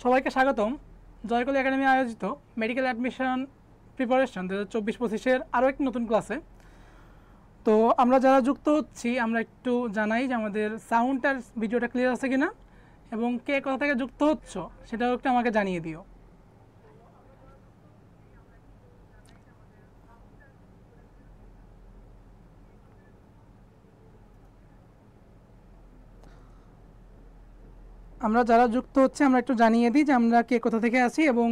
সবাইকে স্বাগতম। জয়কলি একাডেমি আয়োজিত মেডিকেল অ্যাডমিশন প্রিপারেশন 2024-25-এর আরও একটি নতুন ক্লাসে। তো আমরা যারা যুক্ত হচ্ছি আমরা একটু জানাই যে আমাদের সাউন্ড আর ভিডিওটা ক্লিয়ার আছে কিনা, এবং কে কোথা থেকে যুক্ত হচ্ছ সেটাও একটু আমাকে জানিয়ে দিও। আমরা যারা যুক্ত হচ্ছে আমরা একটু জানিয়ে দিই যে আমরা কে কোথা থেকে আছি, এবং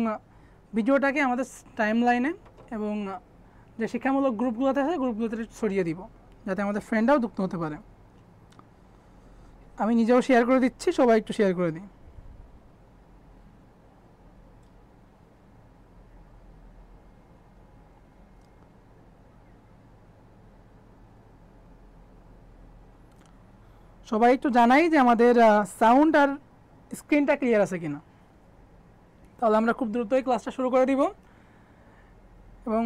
ভিডিওটাকে আমাদের টাইম লাইনে এবং যে শিক্ষামূলক গ্রুপগুলোতে আছে গ্রুপগুলোতে ছড়িয়ে দিব, যাতে আমাদের ফ্রেন্ডরাও যুক্ত হতে পারে। আমি নিজেও শেয়ার করে দিচ্ছি, সবাই একটু শেয়ার করে দিই। সবাই একটু জানাই যে আমাদের সাউন্ড আর স্ক্রিনটা ক্লিয়ার আছে কিনা, তাহলে আমরা খুব দ্রুতই ক্লাসটা শুরু করে দিব এবং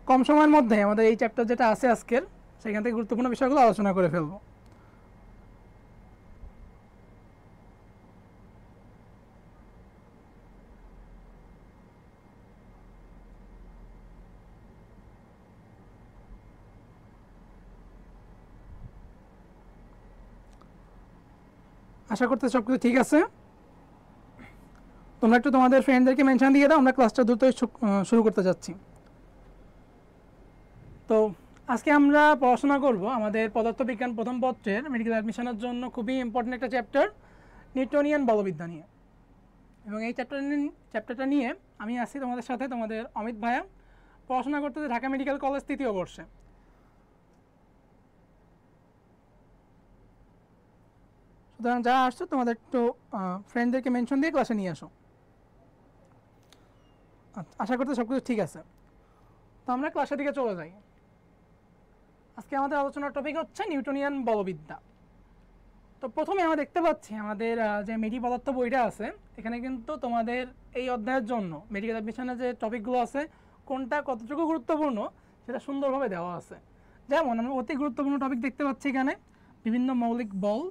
কম সময়ের মধ্যে আমাদের এই চ্যাপ্টার যেটা আছে আজকের সেখান থেকে গুরুত্বপূর্ণ বিষয়গুলো আলোচনা করে ফেলবো। আশা করতে সব কিছু ঠিক আছে। তোমরা একটু তোমাদের ফ্রেন্ডদেরকে মেনশন দিয়ে দাও, আমরা ক্লাসটা দ্রুতই শুরু করতে যাচ্ছি। তো আজকে আমরা পড়াশোনা করব আমাদের পদার্থবিজ্ঞান প্রথম পত্রের মেডিকেল অ্যাডমিশনের জন্য খুবই ইম্পর্টেন্ট একটা চ্যাপ্টার, নিউটনিয়ান বলবিদ্যা নিয়ে। এবং এই চ্যাপ্টারটা নিয়ে আমি আছি তোমাদের সাথে, তোমাদের অমিত ভাইয়া, পড়াশোনা করতেছে ঢাকা মেডিকেল কলেজ 3য় বর্ষে। সুতরাং যারা আসছো তোমাদের একটু ফ্রেন্ডদেরকে মেনশন দিয়ে ক্লাসে নিয়ে আসো। আশা করতে সব কিছু ঠিক আছে। তো আমরা ক্লাসের দিকে চলে যাই। আজকে আমাদের আলোচনার টপিক হচ্ছে নিউটনিয়ান বলবিদ্যা। তো প্রথমে আমরা দেখতে পাচ্ছি আমাদের যে মেডি পদার্থ বইটা আছে, এখানে কিন্তু তোমাদের এই অধ্যায়ের জন্য মেডিকেল অ্যাডমিশনের যে টপিকগুলো আছে কোনটা কতটুকু গুরুত্বপূর্ণ সেটা সুন্দরভাবে দেওয়া আছে। যেমন আমরা অতি গুরুত্বপূর্ণ টপিক দেখতে পাচ্ছি এখানে বিভিন্ন মৌলিক বল।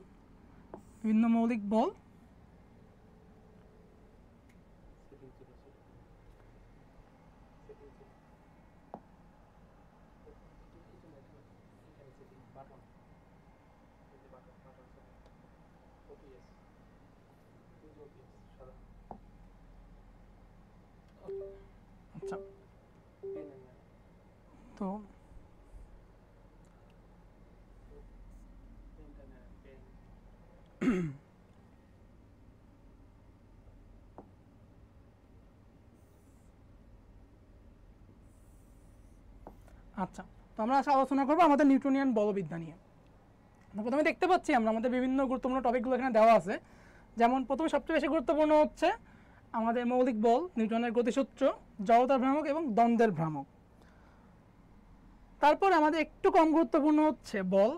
আচ্ছা, তো আচ্ছা, তো আমরা আলোচনা করবো আমাদের নিউটনিয়ান বলবিদ্যা নিয়ে। প্রথমে দেখতে পাচ্ছি আমরা আমাদের বিভিন্ন গুরুত্বপূর্ণ টপিকগুলো এখানে দেওয়া আছে। যেমন প্রথমে সবচেয়ে বেশি গুরুত্বপূর্ণ হচ্ছে আমাদের মৌলিক বল, নিউটনের গতিসূত্র, জড়তার ভ্রামক এবং দ্বন্দ্বের ভ্রামক। তারপর আমাদের একটু কম গুরুত্বপূর্ণ হচ্ছে বল,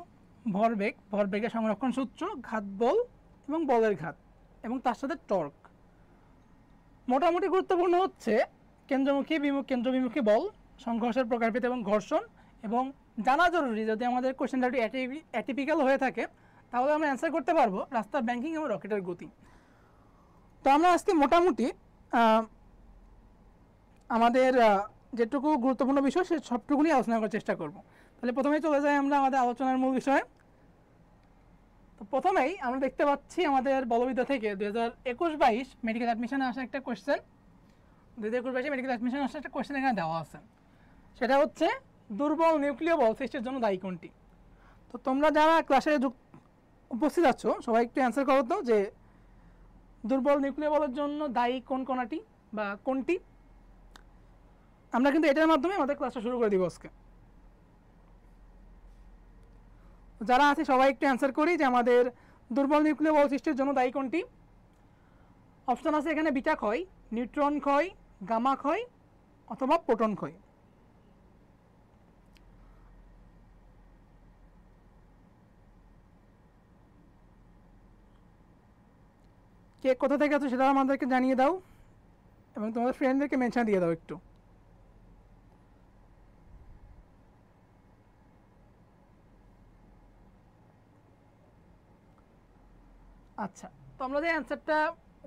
ভরবেগের সংরক্ষণ সূত্র, ঘাত বল এবং বলের ঘাত, এবং তার সাথে টর্ক। মোটামুটি গুরুত্বপূর্ণ হচ্ছে কেন্দ্রবিমুখী বল, সংঘর্ষের প্রকারভেদ এবং ঘর্ষণ। এবং জানা জরুরি, যদি আমাদের কোশ্চেনটা একটু অ্যাটিপিক্যাল হয়ে থাকে তাহলে আমরা অ্যান্সার করতে পারবো রাস্তার ব্যাংকিং এবং রকেটের গতি। তো আমরা আজকে মোটামুটি আমাদের যেটুকু গুরুত্বপূর্ণ বিষয় সে সবটুকুনি আলোচনা করার চেষ্টা করব। তাহলে প্রথমেই চলে যাই আমরা আমাদের আলোচনার মূল বিষয়ে। তো প্রথমেই আমরা দেখতে পাচ্ছি আমাদের বলবিদ্যা থেকে 2021-22 মেডিকেল অ্যাডমিশনে আসা একটা কোশ্চেন। 2021-22 মেডিকেল অ্যাডমিশনে আসা একটা কোশ্চেন এখানে দেওয়া আছে, সেটা হচ্ছে দুর্বল নিউক্লিয় বল সৃষ্টির জন্য দায়ী কোনটি। তো তোমরা যারা ক্লাসে উপস্থিত আছো সবাই একটু অ্যান্সার করো তো, যে দুর্বল নিউক্লিয় বলের জন্য দায়ী কোন কণাটি বা কোনটি। আমরা কিন্তু এটার মাধ্যমে আমাদের ক্লাসটা শুরু করে দিব আজকে। যারা আছে সবাই একটু অ্যান্সার করি যে আমাদের দুর্বল নিউক্লিয় বল সৃষ্টির জন্য দায়ী কোনটি। অপশন আছে এখানে বিটা ক্ষয়, নিউট্রন ক্ষয়, গামা ক্ষয় অথবা প্রোটন ক্ষয়। কে কোথা থেকে আছো সেটা আমাদেরকে জানিয়ে দাও, এবং তোমাদের ফ্রেন্ডদেরকে মেনশন দিয়ে দাও একটু। আচ্ছা, তো আমরা যে অ্যান্সারটা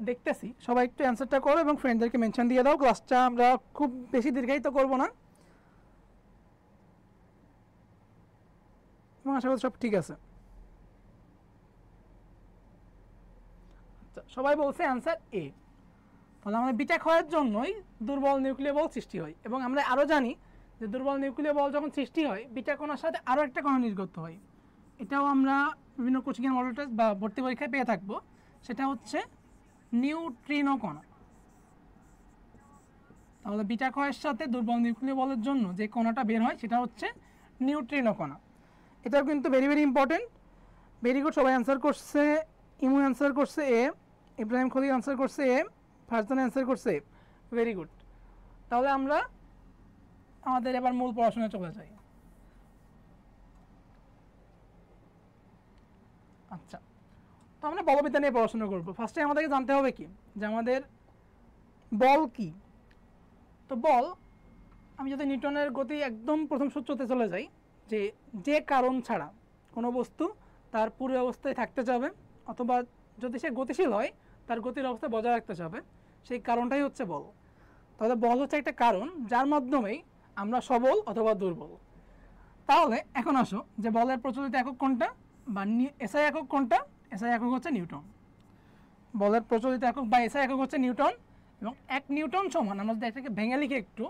দেখতেছি, সবাই একটু অ্যান্সারটা করো এবং ফ্রেন্ডদেরকে মেনশন দিয়ে দাও। ক্লাসটা আমরা খুব বেশি দীর্ঘায়িত করব না এবং আশা করি সব ঠিক আছে। আচ্ছা, সবাই বলছে অ্যান্সার এ। তাহলে আমাদের বিটা ক্ষয়ের জন্যই দুর্বল নিউক্লিয় বল সৃষ্টি হয় এবং আমরা আরও জানি যে দুর্বল নিউক্লিয় বল যখন সৃষ্টি হয় বিটা কণার সাথে আরও একটা কণা নির্গত হয়। এটাও আমরা বিভিন্ন কোচিংয়ের মডেল টেস্ট বা ভর্তি পরীক্ষায় পেয়ে থাকবো। সেটা হচ্ছে নিউট্রিনো কণা। তাহলে বিটা ক্ষয়ের সাথে দুর্বল নিউক্লিয় বলের জন্য যে কণাটা বের হয় সেটা হচ্ছে নিউট্রিনো কণা। এটাও কিন্তু very very important. Very good, সবাই অ্যান্সার করছে। ইমু অ্যান্সার করছে এ, ইব্রাহিম খলিল অ্যান্সার করছে এ, ফারজান অ্যান্সার করছে এ। Very good. তাহলে আমরা আমাদের এবার মূল পড়াশোনায় চলে যাই। আচ্ছা, তো আমরা বলবিদ্যা নিয়ে পড়াশোনা করবো। ফার্স্টে আমাদেরকে জানতে হবে কি যে আমাদের বল কি। তো বল, আমি যদি নিউটনের গতি একদম প্রথম সূত্রতে চলে যাই, যে যে কারণ ছাড়া কোনো বস্তু তার পুরো অবস্থায় থাকতে যাবে অথবা যদি সে গতিশীল হয় তার গতির অবস্থা বজায় রাখতে যাবে, সেই কারণটাই হচ্ছে বল। তাহলে বল হচ্ছে একটা কারণ যার মাধ্যমেই আমরা সবল অথবা দুর্বল। তাহলে এখন আসো যে বলের প্রচলিত একক কোনটা বা এসআই একক কোনটা। এসআই একক হচ্ছে নিউটন। বলের প্রচলিত একক বা এসআই একক হচ্ছে নিউটন এবং 1 নিউটন সমান, আমরা যদি এটাকে ভেঙে লিখি একটু,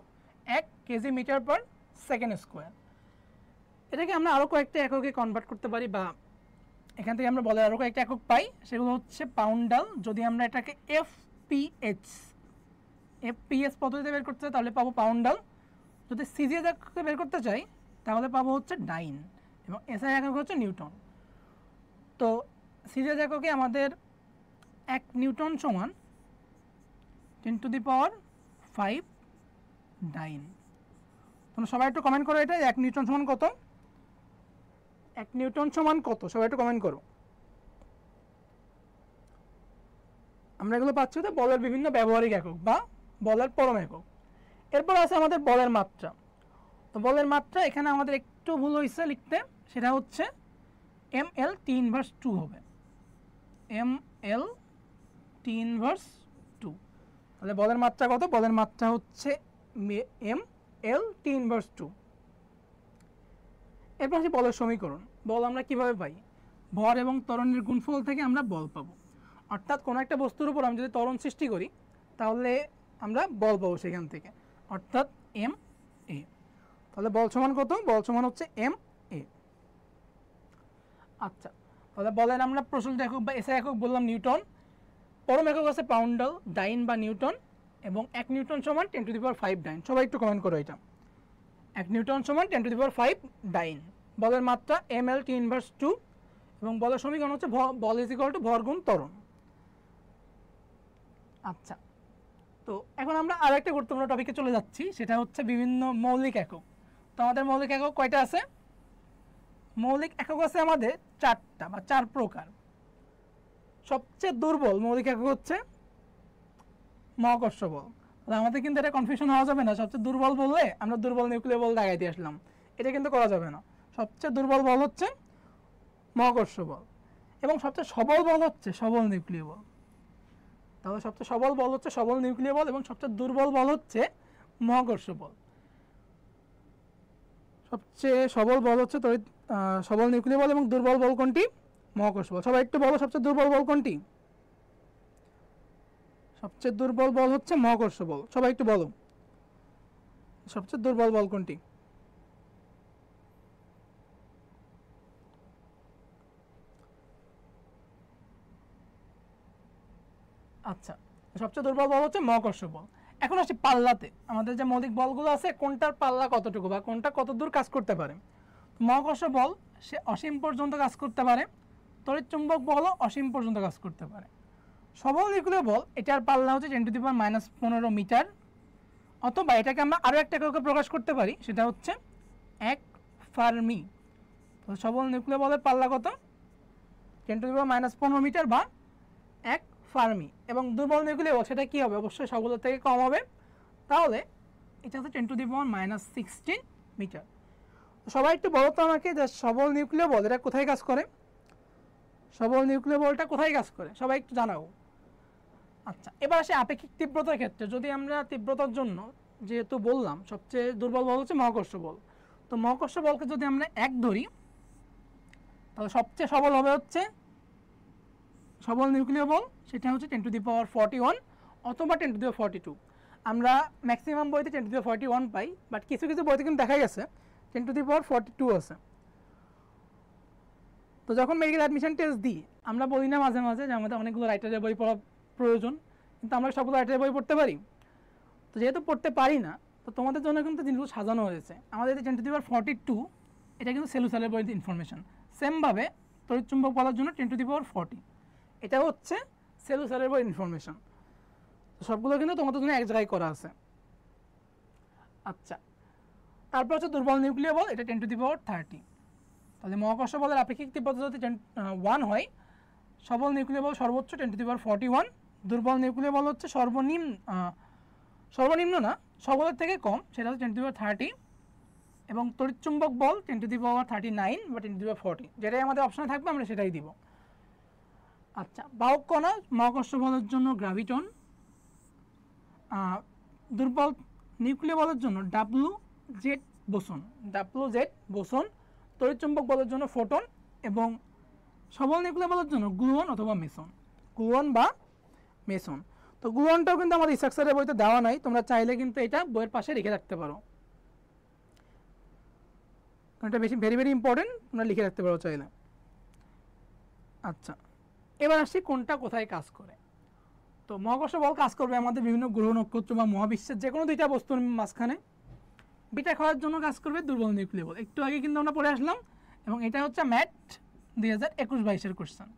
1 KG metre per second square. এটাকে আমরা আরও কয়েকটা এককে কনভার্ট করতে পারি বা এখান থেকে আমরা বলের আরও কয়েকটা একক পাই, সেগুলো হচ্ছে পাউন্ডাল। যদি আমরা এটাকে এফপিএস পদ্ধতিতে বের করতে চাই তাহলে পাবো পাউন্ডাল। যদি সিজিএস এককে বের করতে চাই তাহলে পাবো হচ্ছে ডাইন এবং এসআই একক হচ্ছে নিউটন। তো সিজিএস এককে আমাদের 1 নিউটন সমান 10⁵ ডাইন। তোমরা সবাই একটু কমেন্ট করো এটা 1 নিউটন সমান কত। 1 নিউটন সমান কত, সবাই একটু কমেন্ট করো। আমরা এগুলো পাচ্ছি তো বলের বিভিন্ন ব্যবহারিক একক বা বলের পরম একক। এরপর আছে আমাদের বলের মাত্রা। তো বলের মাত্রা এখানে আমাদের একটু ভুল হয়েছে লিখতে, সেটা হচ্ছে ml T−2 হবে, ml T−2। তাহলে বলের মাত্রা কত? বলের মাত্রা হচ্ছে ml T−2। এরপর আছে বলের সমীকরণ। বল আমরা কিভাবে পাই? ভর এবং ত্বরণের গুণফল থেকে আমরা বল পাবো। অর্থাৎ কোনো একটা বস্তুর উপর আমি যদি ত্বরণ সৃষ্টি করি তাহলে আমরা বল পাবো সেখান থেকে, অর্থাৎ এম এ। তাহলে বল সমান কত? বল সমান হচ্ছে এম এ। আচ্ছা, তাহলে বলের আমরা প্রচলিত একক বা এসআই একক বললাম নিউটন, পরম একক আছে পাউন্ডাল, ডাইন বা নিউটন এবং 1 নিউটন সমান 10⁵ ডাইন। সবাই একটু কমেন্ট করো এটা। 1 নিউটন সমান 10⁵ ডাইন। বলের মাত্রা ml T−2 এবং বলের সমীকরণ হচ্ছে বল = ভর গুণ ত্বরণ। আচ্ছা, তো এখন আমরা আরো একটা গুরুত্বপূর্ণ টপিকে চলে যাচ্ছি, সেটা হচ্ছে বিভিন্ন মৌলিক একক। তো আমাদের মৌলিক একক কয়টা আছে? মৌলিক একক আছে আমাদের 4টা বা 4 প্রকার। সবচেয়ে দুর্বল মৌলিক একক হচ্ছে মহাকর্ষ বল। আমাদের কিন্তু এটা কনফিউশন হওয়া যাবে না, সবচেয়ে দুর্বল বললে আমরা দুর্বল নিউক্লিয় বল দাগাই দিয়ে আসলাম, এটা কিন্তু করা যাবে না। সবচেয়ে দুর্বল বল হচ্ছে মহাকর্ষ বল এবং সবচেয়ে সবল বল হচ্ছে সবল নিউক্লিয় বল। তাহলে সবচেয়ে সবল বল হচ্ছে সবল নিউক্লিয় বল এবং সবচেয়ে দুর্বল বল হচ্ছে মহাকর্ষ বল। সবচেয়ে সবল বল হচ্ছে সবল নিউক্লিয় বল এবং দুর্বল বল কোনটি? মহাকর্ষ বল। সবাই একটু বলো সবচেয়ে দুর্বল বল কোনটি? সবচেয়ে দুর্বল বল হচ্ছে মহাকর্ষ বল। সবাই একটু বলো সবচেয়ে দুর্বল বল কোনটি? আচ্ছা, সবচেয়ে দুর্বল বল হচ্ছে মহাকর্ষ বল। এখন আসি পাল্লাতে। আমাদের যে মৌলিক বলগুলো আছে কোনটার পাল্লা কতটুকু বা কোনটা কতদূর কাজ করতে পারে। মহাকর্ষ বল সে অসীম পর্যন্ত কাজ করতে পারে, তড়িৎ চুম্বক বলও অসীম পর্যন্ত কাজ করতে পারে। সবল নিউক্লিয় বল এটার পাল্লা হচ্ছে 10⁻⁻15 মিটার, অথবা এটাকে আমরা আরও একটা এককে প্রকাশ করতে পারি, সেটা হচ্ছে 1 ফার্মি। তো সবল নিউক্লিয় বলের পাল্লা কত? 10⁻⁻15 মিটার বা 1 ফার্মি। এবং দুর্বল নিউক্লিয় বল সেটা কী হবে? অবশ্যই সবলের থেকে কম হবে, তাহলে এটা হচ্ছে 10⁻⁻16 মিটার। সবাই একটু বলো তো আমাকে যে সবল নিউক্লিয় বল এটা কোথায় কাজ করে? সবল নিউক্লিয় বলটা কোথায় কাজ করে? সবাই একটু জানাও। আচ্ছা, এবার আসে আপেক্ষিক তীব্রতার ক্ষেত্রে। যদি আমরা তীব্রতার জন্য যেহেতু বললাম সবচেয়ে দুর্বল বল হচ্ছে মহাকর্ষ বল, তো মহাকর্ষ বলকে যদি আমরা 1 ধরি তাহলে সবচেয়ে সবল হবে হচ্ছে সবল নিউক্লিয় বল, সেটা হচ্ছে 10⁻41 অথবা 10⁻42। আমরা ম্যাক্সিমাম বইতে 10⁻41 পাই, বাট কিছু কিছু বইতে কিন্তু দেখা গেছে 10⁻42 আছে। তো যখন মেডিকেল অ্যাডমিশন টেস্ট দিই আমরা বলি না মাঝে মাঝে যে আমাদের অনেকগুলো রাইটারের বই পড়া প্রয়োজন, কিন্তু আমরা সবগুলো রাইটারের বই পড়তে পারি? তো যেহেতু পড়তে পারি না, তো তোমাদের জন্য কিন্তু জিনিসগুলো সাজানো হয়েছে। আমাদের 10⁻42 এটা কিন্তু সেলুলারের বইয়ের ইনফরমেশন। সেমভাবে তড়িৎচুম্বক বলার জন্য 10⁻40 এটা হচ্ছে সেলুলারের বইয়ের ইনফরমেশন। তো সবগুলো কিন্তু তোমাদের জন্য এক জায়গায় করা আছে। আচ্ছা, তারপর হচ্ছে দুর্বল নিউক্লিয় বল, এটা 10⁻30। তাহলে মহাকর্ষ বলের আপেক্ষিক তীব্রতা যদি 1 হয়, সবল নিউক্লিয় বল সর্বোচ্চ 10⁻41, দুর্বল নিউক্লিয় বল হচ্ছে সর্বনিম্ন না, সবলের থেকে কম, সেটা হচ্ছে 10⁻30, এবং তড়িৎচুম্বক বল 10⁻39 বা 10⁻40, যেটাই আমাদের অপশনে থাকবে আমরা সেটাই দিব। আচ্ছা, বাহক কণা মহাকর্ষ বলের জন্য গ্রাভিটন, দুর্বল নিউক্লিয় বলের জন্য WZ বোসন, তড়িৎচুম্বক বলের জন্য ফোটন, এবং সবল নিউক্লিয় বলের জন্য গ্লুয়ন অথবা মেসন, গ্লুয়ন বা মেসন। তো গ্লুয়নটাও কিন্তু আমাদের স্ট্রাকচারের বইতে দেওয়া নাই, তোমরা চাইলে কিন্তু এটা বইয়ের পাশে রেখে রাখতে পারো, এটা বেশি ভেরি ভেরি ইম্পর্টেন্ট, তোমরা লিখে রাখতে পারো চাইলে। আচ্ছা, এবার আসছি কোনটা কোথায় কাজ করে। তো মহাকর্ষ বল কাজ করবে আমাদের বিভিন্ন গ্রহ নক্ষত্র বা মহাবিশ্বের যে কোনো দুইটা বস্তুর মাঝখানে। বিটা খাওয়ার জন্য কাজ করবে দুর্বল নিউক্লিয় বল, একটু আগে কিন্তু আমরা পড়ে আসলাম, এবং এটা হচ্ছে ম্যাট 2021-22 কোশ্চেন।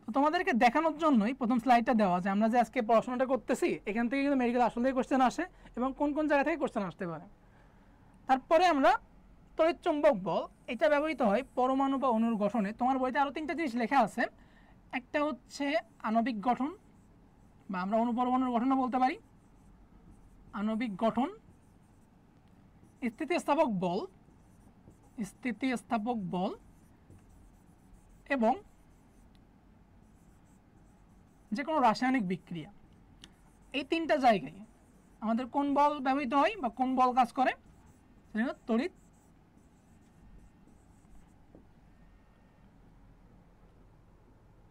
তো তোমাদেরকে দেখানোর জন্যই প্রথম স্লাইডটা দেওয়া, যে আমরা যে আজকে পড়াশোনাটা করতেছি এখান থেকে কিন্তু মেডিকেল আসলেই কোশ্চেন আসে এবং কোন কোন জায়গা থেকে কোশ্চেন আসতে পারে। তারপরে আমরা তড়িৎচুম্বক বল, এটা ব্যবহৃত হয় পরমাণু বা অণুর গঠনে। তোমার বইতে আরও 3টা জিনিস লেখা আছে, একটা হচ্ছে আণবিক গঠন, বা আমরা অণু পরমাণুর গঠনও বলতে পারি, আণবিক গঠন, স্থিতিস্থাপক বল, এবং যে কোনো রাসায়নিক বিক্রিয়া। এই 3টা জায়গায় আমাদের কোন বল ব্যবহৃত হয় বা কোন বল কাজ করে, সেটা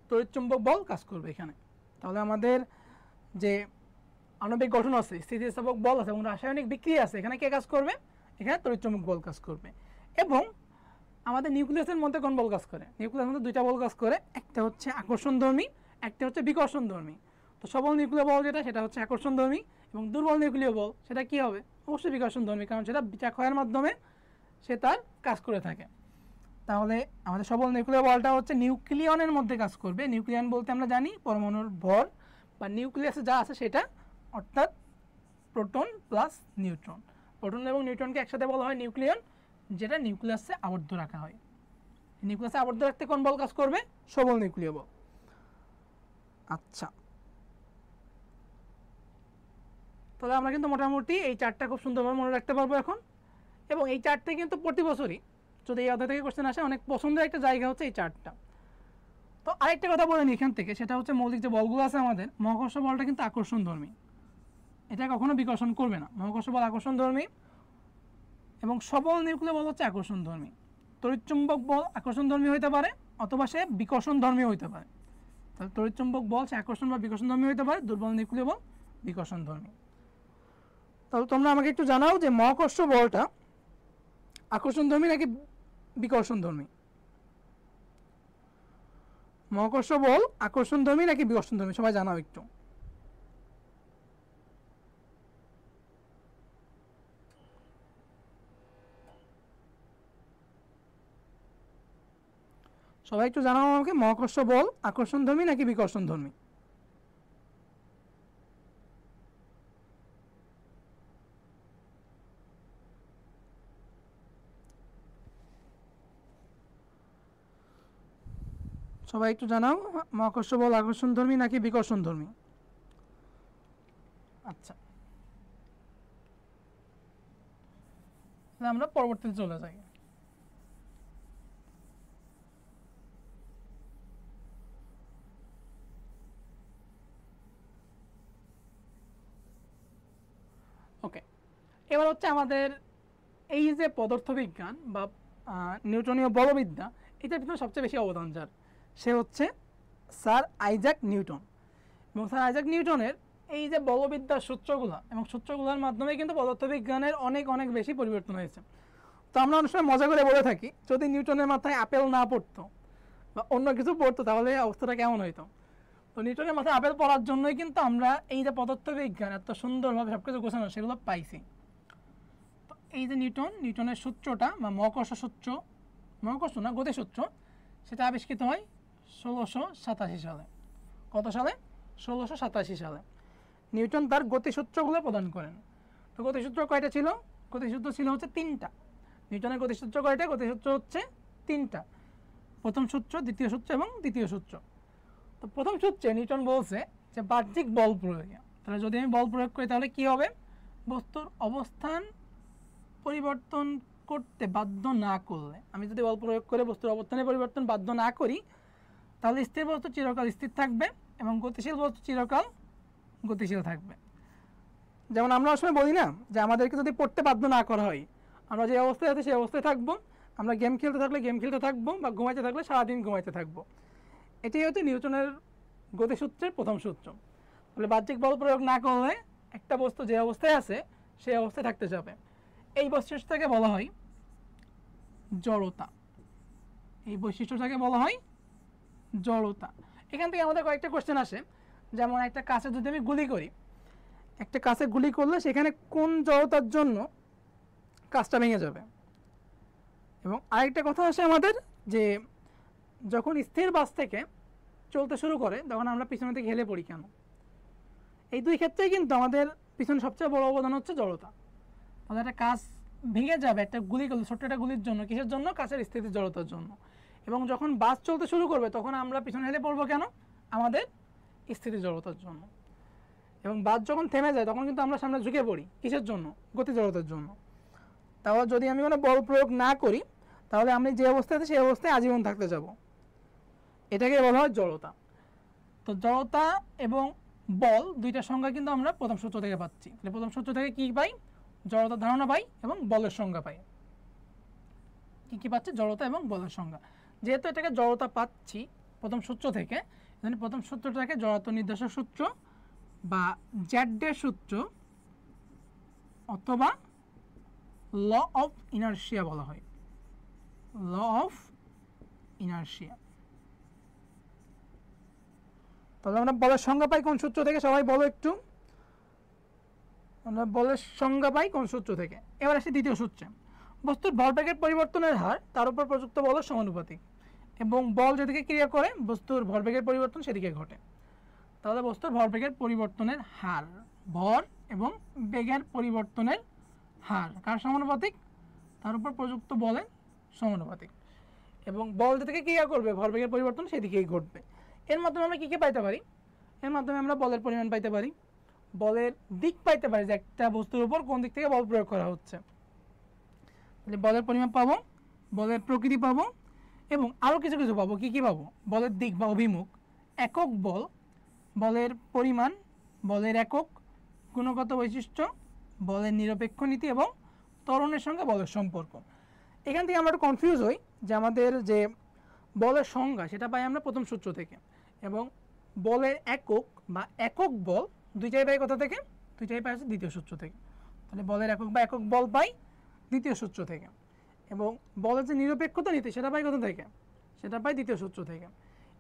তড়িৎচুম্বক বল কাজ করবে এখানে। তাহলে আমাদের যে আণবিক গঠন আছে, স্থিতিস্থাপক বল আছে এবং রাসায়নিক বিক্রিয়া আছে, এখানে কে কাজ করবে? এখানে তড়িৎচুম্বক বল কাজ করবে। এবং আমাদের নিউক্লিয়াসের মধ্যে কোন বল কাজ করে? নিউক্লিয়াসের মধ্যে 2টা বল কাজ করে, একটা হচ্ছে আকর্ষণধর্মী, একটা হচ্ছে বিকর্ষণধর্মী। তো সবল নিউক্লিয় বল যেটা, সেটা হচ্ছে আকর্ষণধর্মী, এবং দুর্বল নিউক্লিয় বল সেটা কি হবে? অবশ্যই বিকর্ষণধর্মী, কারণ সেটা বিটা ক্ষয়ের মাধ্যমে সে তার কাজ করে থাকে। তাহলে আমাদের সবল নিউক্লিয় বলটা হচ্ছে নিউক্লিয়নের মধ্যে কাজ করবে। নিউক্লিয়ন বলতে আমরা জানি পরমাণুর ভর বা নিউক্লিয়াসে যা আছে সেটা, অর্থাৎ প্রোটন প্লাস নিউট্রন। প্রোটন এবং নিউট্রনকে একসাথে বলা হয় নিউক্লিয়ন, যেটা নিউক্লিয়াসে আবদ্ধ রাখা হয়। নিউক্লিয়াসে আবদ্ধ রাখতে কোন বল কাজ করবে? সবল নিউক্লিয় বল। আচ্ছা, তাহলে আমরা কিন্তু মোটামুটি এই 4টা খুব সুন্দরভাবে মনে রাখতে পারবো এখন। এবং এই 4টে কিন্তু প্রতি বছরই যদি এই অধ্যায় থেকে কোশ্চেন আসে, অনেক পছন্দের একটা জায়গা হচ্ছে এই 4টা। তো আরেকটা কথা বলে নিই এখান থেকে, সেটা হচ্ছে মৌলিক যে বলগুলো আছে আমাদের, মহাকর্ষ বলটা কিন্তু আকর্ষণধর্মী, এটা কখনো বিকর্ষণ করবে না। মহাকর্ষ বল আকর্ষণধর্মী, এবং সবল নিউক্লিয় বল হচ্ছে আকর্ষণধর্মী। তড়িৎচুম্বক বল আকর্ষণধর্মী হতে পারে অথবা সে বিকর্ষণধর্মী হতে পারে। তাহলে তড়িৎচুম্বক বল সে আকর্ষণ বা বিকর্ষণধর্মী হতে পারে, দুর্বল নিউক্লিয় বল বিকর্ষণধর্মী। তাহলে তোমরা আমাকে একটু জানাও যে মহাকর্ষ বলটা আকর্ষণধর্মী নাকি বিকর্ষণধর্মী? মহাকর্ষ বল আকর্ষণধর্মী নাকি বিকর্ষণধর্মী, সবাই জানাও একটু। সবাই একটু জানাও আমাকে, মহাকর্ষ বল আকর্ষণধর্মী নাকি বিকর্ষণধর্মী? সবাই একটু জানাও, মহাকর্ষ বল আকর্ষণধর্মী নাকি বিকর্ষণধর্মী? আচ্ছা, আমরা পরবর্তীতে চলে যাই। এবার হচ্ছে আমাদের এই যে পদার্থবিজ্ঞান বা নিউটনীয় বলবিদ্যা, এটার ভিতরে সবচেয়ে বেশি অবদান যার, সে হচ্ছে স্যার আইজাক নিউটন। এবং স্যার আইজাক নিউটনের এই যে বলবিদ্যার সূত্রগুলো এবং সূত্রগুলোর মাধ্যমে কিন্তু পদার্থবিজ্ঞানের অনেক অনেক বেশি পরিবর্তন হয়েছে। তো আমরা অনেক সময় মজা করে বলে থাকি, যদি নিউটনের মাথায় আপেল না পড়তো বা অন্য কিছু পড়তো তাহলে অবস্থাটা কেমন হইতো। তো নিউটনের মাথায় আপেল পড়ার জন্যই কিন্তু আমরা এই যে পদার্থবিজ্ঞান এত সুন্দরভাবে সব কিছু গোছানো সেগুলো পাইছি। তো এই যে নিউটনের সূত্রটা বা মহাকর্ষ সূত্র, মহাকর্ষ না গতিসূত্র, সেটা আবিষ্কৃত হয় 1687 সালে। কত সালে? 1687 সালে নিউটন তার গতিসূত্রগুলো প্রদান করেন। তো গতিসূত্র কয়টা ছিল? গতিসূত্র ছিল হচ্ছে 3টা। নিউটনের গতিসূত্র কয়টা? গতিসূত্র হচ্ছে 3টা, প্রথম সূত্র, দ্বিতীয় সূত্র এবং দ্বিতীয় সূত্র। তো প্রথম সূত্রে নিউটন বলছে যে বাহ্যিক বল প্রয়োগ। তাহলে যদি আমি বল প্রয়োগ করি তাহলে কি হবে? বস্তুর অবস্থান পরিবর্তন করতে বাধ্য না করলে, আমি যদি বল প্রয়োগ করে বস্তুর অবস্থানের পরিবর্তন বাধ্য না করি তাহলে স্থির বস্তু চিরকাল স্থির থাকবে এবং গতিশীল বস্তু চিরকাল গতিশীল থাকবে। যেমন আমরা সময় বলি না যে আমাদেরকে যদি পড়তে বাধ্য না করা হয়, আমরা যে অবস্থায় আছি সেই অবস্থায় থাকবো, আমরা গেম খেলতে থাকলে গেম খেলতে থাকবো, বা ঘুমাইতে থাকলে সারাদিন ঘুমাইতে থাকবো। এটাই হচ্ছে নিউটনের গতিসূত্রের প্রথম সূত্র। তাহলে বাহ্যিক বল প্রয়োগ না করলে একটা বস্তু যে অবস্থায় আছে সেই অবস্থায় থাকতে যাবে। এই বৈশিষ্ট্যটাকে বলা হয় জড়তা। এই বৈশিষ্ট্যটাকে বলা হয় জড়তা। এখান থেকে আমাদের কয়েকটা কোশ্চেন আসে, যেমন একটা কাছে যদি আমি গুলি করি, একটা কাছে গুলি করলে সেখানে কোন জড়তার জন্য কাজটা ভেঙে যাবে। এবং আরেকটা কথা আসে আমাদের যে যখন স্থির বাস থেকে চলতে শুরু করে তখন আমরা পিছনে থেকে হেলে পড়ি কেন। এই দুই ক্ষেত্রেই কিন্তু আমাদের পিছনে সবচেয়ে বড় অবদান হচ্ছে জড়তা। তাহলে একটা কাজ ভেঙে যাবে একটা গুলি করলে, ছোট্ট একটা গুলির জন্য, কিসের জন্য? কাছের স্থিতির জড়তার জন্য। এবং যখন বাস চলতে শুরু করবে তখন আমরা পিছনে হেলে পড়বো কেন? আমাদের স্থিতির জড়তার জন্য। এবং বাস যখন থেমে যায় তখন কিন্তু আমরা সামনে ঝুঁকে পড়ি, কিসের জন্য? গতি জড়তার জন্য। তাহলে যদি আমি কোনো বল প্রয়োগ না করি তাহলে আমি যে অবস্থায় আছি সেই অবস্থায় আজীবন থাকতে যাব। এটাকে বলা হয় জড়তা। তো জড়তা এবং বল দুইটা সংজ্ঞা কিন্তু আমরা প্রথম সূত্র থেকে পাচ্ছি। তাহলে প্রথম সূত্র থেকে কি পাই? জড়তার ধারণা পাই এবং বলের সংজ্ঞা পাই। কি কি পাচ্ছি? জড়তা এবং বলের সংজ্ঞা। যেহেতু এটাকে জড়তা পাচ্ছি প্রথম সূত্র থেকে, প্রথম সূত্রটাকে জড়তা নির্দেশক সূত্র বা জ্যাডের সূত্র অথবা ল অফ ইনার্শিয়া বলা হয়। Law of inertia. তাহলে আমরা বলের সংজ্ঞা পাই কোন সূত্র থেকে? সবাই বলো একটু। আমরা বলের সংজ্ঞা পাই কোন সূত্র থেকে? এবার আসি দ্বিতীয় সূত্রে। বস্তুর ভরবেগের পরিবর্তনের হার তার উপর প্রযুক্ত বলের সমানুপাতিক এবং বল যেদিকে ক্রিয়া করে বস্তুর ভরবেগের পরিবর্তন সেদিকে ঘটে। তাহলে বস্তুর ভরবেগের পরিবর্তনের হার, ভর এবং বেগের পরিবর্তনের হার কার সমানুপাতিক? তার উপর প্রযুক্ত বলের সমানুপাতিক। এবং বল যেদিকে ক্রিয়া করবে ভরবেগের পরিবর্তন সেদিকেই ঘটবে। এর মাধ্যমে আমরা কী কী পাইতে পারি? এর মাধ্যমে আমরা বলের পরিমাণ পাইতে পারি, বলের দিক পাইতে পারি যে একটা বস্তুর উপর কোন দিক থেকে বল প্রয়োগ করা হচ্ছে। তাহলে বলের পরিমাণ পাবো, বলের প্রকৃতি পাবো এবং আরও কিছু কিছু পাবো। কী কী পাবো? বলের দিক বা অভিমুখ, একক বল, বলের পরিমাণ, বলের একক, গুণগত বৈশিষ্ট্য, বলের নিরপেক্ষ নীতি এবং ত্বরণের সঙ্গে বলের সম্পর্ক। এখান থেকে আমরা একটু কনফিউজ হই যে আমাদের যে বলের সংজ্ঞা সেটা পাই আমরা প্রথম সূত্র থেকে, এবং বলের একক বা একক বল দুইটাই পাই কোথা থেকে? দুইটাই পাই হচ্ছে দ্বিতীয় সূত্র থেকে। তাহলে বলের একক বা একক বল পাই দ্বিতীয় সূত্র থেকে, এবং বলের যে নিরপেক্ষতা নীতি সেটা পাই কোথা থেকে? সেটা পাই দ্বিতীয় সূত্র থেকে।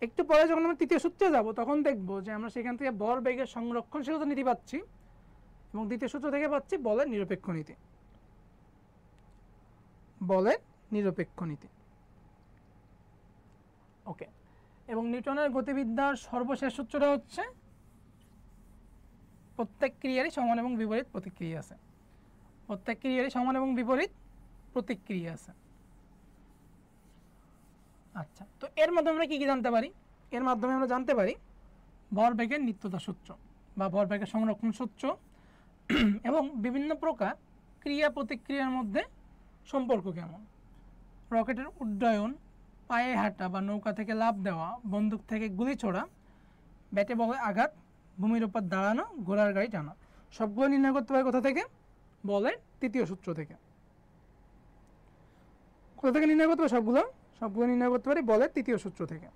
একটু পরে যখন আমরা তৃতীয় সূত্রে যাব তখন দেখবো যে আমরা সেখান থেকে ভর বেগের সংরক্ষণশীলতা নীতি পাচ্ছি এবং দ্বিতীয় সূত্র থেকে পাচ্ছি বলের নিরপেক্ষ নীতি। বলের নিরপেক্ষ নীতি। ওকে। এবং নিউটনের গতিবিদ্যার সর্বশেষ সূত্রটা হচ্ছে প্রত্যেক ক্রিয়ারই সমান এবং বিপরীত প্রতিক্রিয়া আছে। প্রত্যেক ক্রিয়ারই সমান এবং বিপরীত প্রতিক্রিয়া আছে। আচ্ছা, তো এর মাধ্যমে আমরা কী কী জানতে পারি? এর মাধ্যমে আমরা জানতে পারি ভরবেগের নিত্যতা সূত্র বা ভরবেগের সংরক্ষণ সূত্র এবং বিভিন্ন প্রকার ক্রিয়া প্রতিক্রিয়ার মধ্যে সম্পর্ক কেমন। রকেটের উড্ডয়ন, পায়ে হাঁটা বা নৌকা থেকে লাফ দেওয়া, বন্দুক থেকে গুলি ছোড়া, ব্যাটে বলে আঘাত, ভূমির উপর দাঁড়ানো, ঘোড়ার গাড়ি টানা, সবগুলো নির্ণয় করতে পারে কোথা থেকে? বলের তৃতীয় সূত্র থেকে। কোথা থেকে নির্ণয় করতে পারি? সবগুলো নির্ণয় করতে পারি বলের তৃতীয় সূত্র থেকে।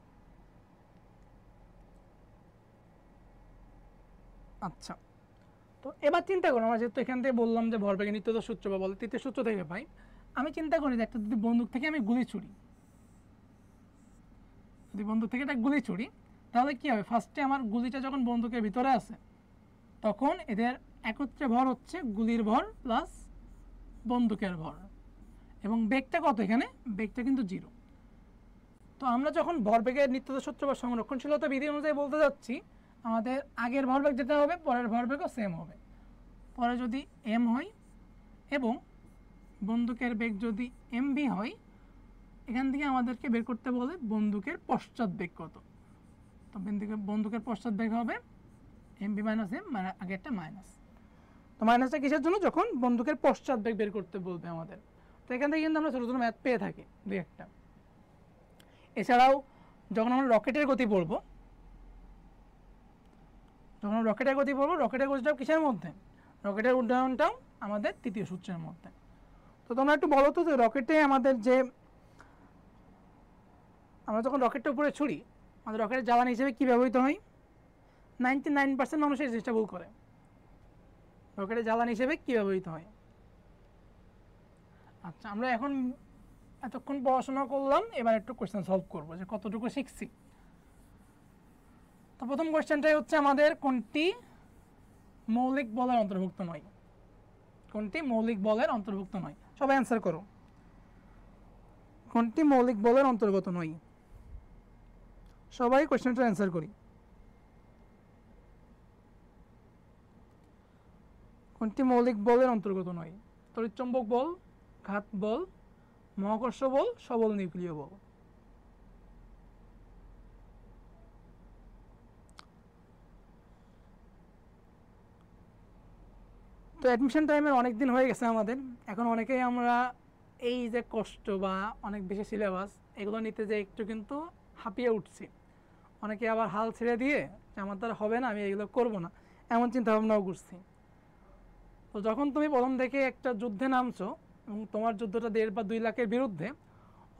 আচ্ছা, তো এবার চিন্তা করো, আমরা যেহেতু এখান থেকে বললাম যে ভরবেগের নিত্যতা সূত্র বা বলের তৃতীয় সূত্র থেকে পাই, আমি চিন্তা করি যে একটা যদি বন্দুক থেকে আমি গুলি ছুড়ি, যদি বন্দুক থেকে একটা গুলি ছুড়ি, তাহলে কি হবে? ফার্স্টে আমার গুলিটা যখন বন্দুকের ভিতরে আছে তখন এদের একত্রে ভর হচ্ছে গুলির ভর প্লাস বন্দুকের ভর, এবং বেগটা কত? এখানে বেগটা কিন্তু 0। তো আমরা যখন ভরবেগের নিত্যতা সূত্র বা সংরক্ষণশীলতা বিধি অনুযায়ী বলতে যাচ্ছি, আমাদের আগের ভরবেগ যেটা হবে পরের ভরবেগও সেম হবে। পরে যদি m হয় এবং বন্দুকের বেগ যদি mv হয়, এখান থেকে আমাদেরকে বের করতে বলে বন্দুকের পশ্চাৎ বেগ কত। তো বন্দুকের পশ্চাৎ বেগ হবে mv মাইনাস m, মানে আগেরটা মাইনাস। তো মাইনাসটা কিসের জন্য? যখন বন্দুকের পশ্চাৎ বেগ বের করতে বলবে আমাদের। তো এখান থেকে কিন্তু আমরা ছোটো ছোটো ম্যাথ পেয়ে থাকি দুই একটা। এছাড়াও যখন আমরা রকেটের গতি পড়বো, রকেটের গতিটাও কিসের মধ্যে? রকেটের উড্ডয়নটাও আমাদের তৃতীয় সূত্রের মধ্যে। তো তোমরা একটু বলো তো যে রকেটে আমাদের যে আমরা যখন রকেটটা উপরে ছুড়ি, আমাদের রকেটের জ্বালানি হিসেবে কী ব্যবহৃত হয়? 99% মানুষ এই জিনিসটা ভুল করে। রকেটের জ্বালানি হিসেবে কী ব্যবহৃত হয়? আচ্ছা, আমরা এখন এতক্ষণ পড়াশোনা করলাম, এবার একটু কোয়েশ্চেন সলভ করবো যে কতটুকু শিখছি। তো প্রথম কোয়েশ্চেনটাই হচ্ছে আমাদের কোনটি মৌলিক বলের অন্তর্ভুক্ত নয়? কোনটি মৌলিক বলের অন্তর্ভুক্ত নয়? সবাই অ্যান্সার করো। কোনটি মৌলিক বলের অন্তর্গত নয়? সবাই কোয়েশ্চেনটা অ্যান্সার করি। কোনটি মৌলিক বলের অন্তর্গত নয়? তড়িৎচুম্বক বল, ঘাত বল, মহাকর্ষ বল, সবল নিউক্লিয় বল। তো অ্যাডমিশন টাইমের অনেক দিন হয়ে গেছে আমাদের, এখন অনেকেই আমরা এই যে কষ্ট বা অনেক বেশি সিলেবাস এগুলো নিতে যে একটু কিন্তু হাঁপিয়ে উঠছি। অনেকে আবার হাল ছেড়ে দিয়ে যে আমার দ্বারা হবে না, আমি এগুলো করবো না, এমন চিন্তা ভাবনাও করছি। তো যখন তুমি প্রথম থেকে একটা যুদ্ধে নামছো এবং তোমার যুদ্ধটা 1.5 বা 2 লাখের বিরুদ্ধে,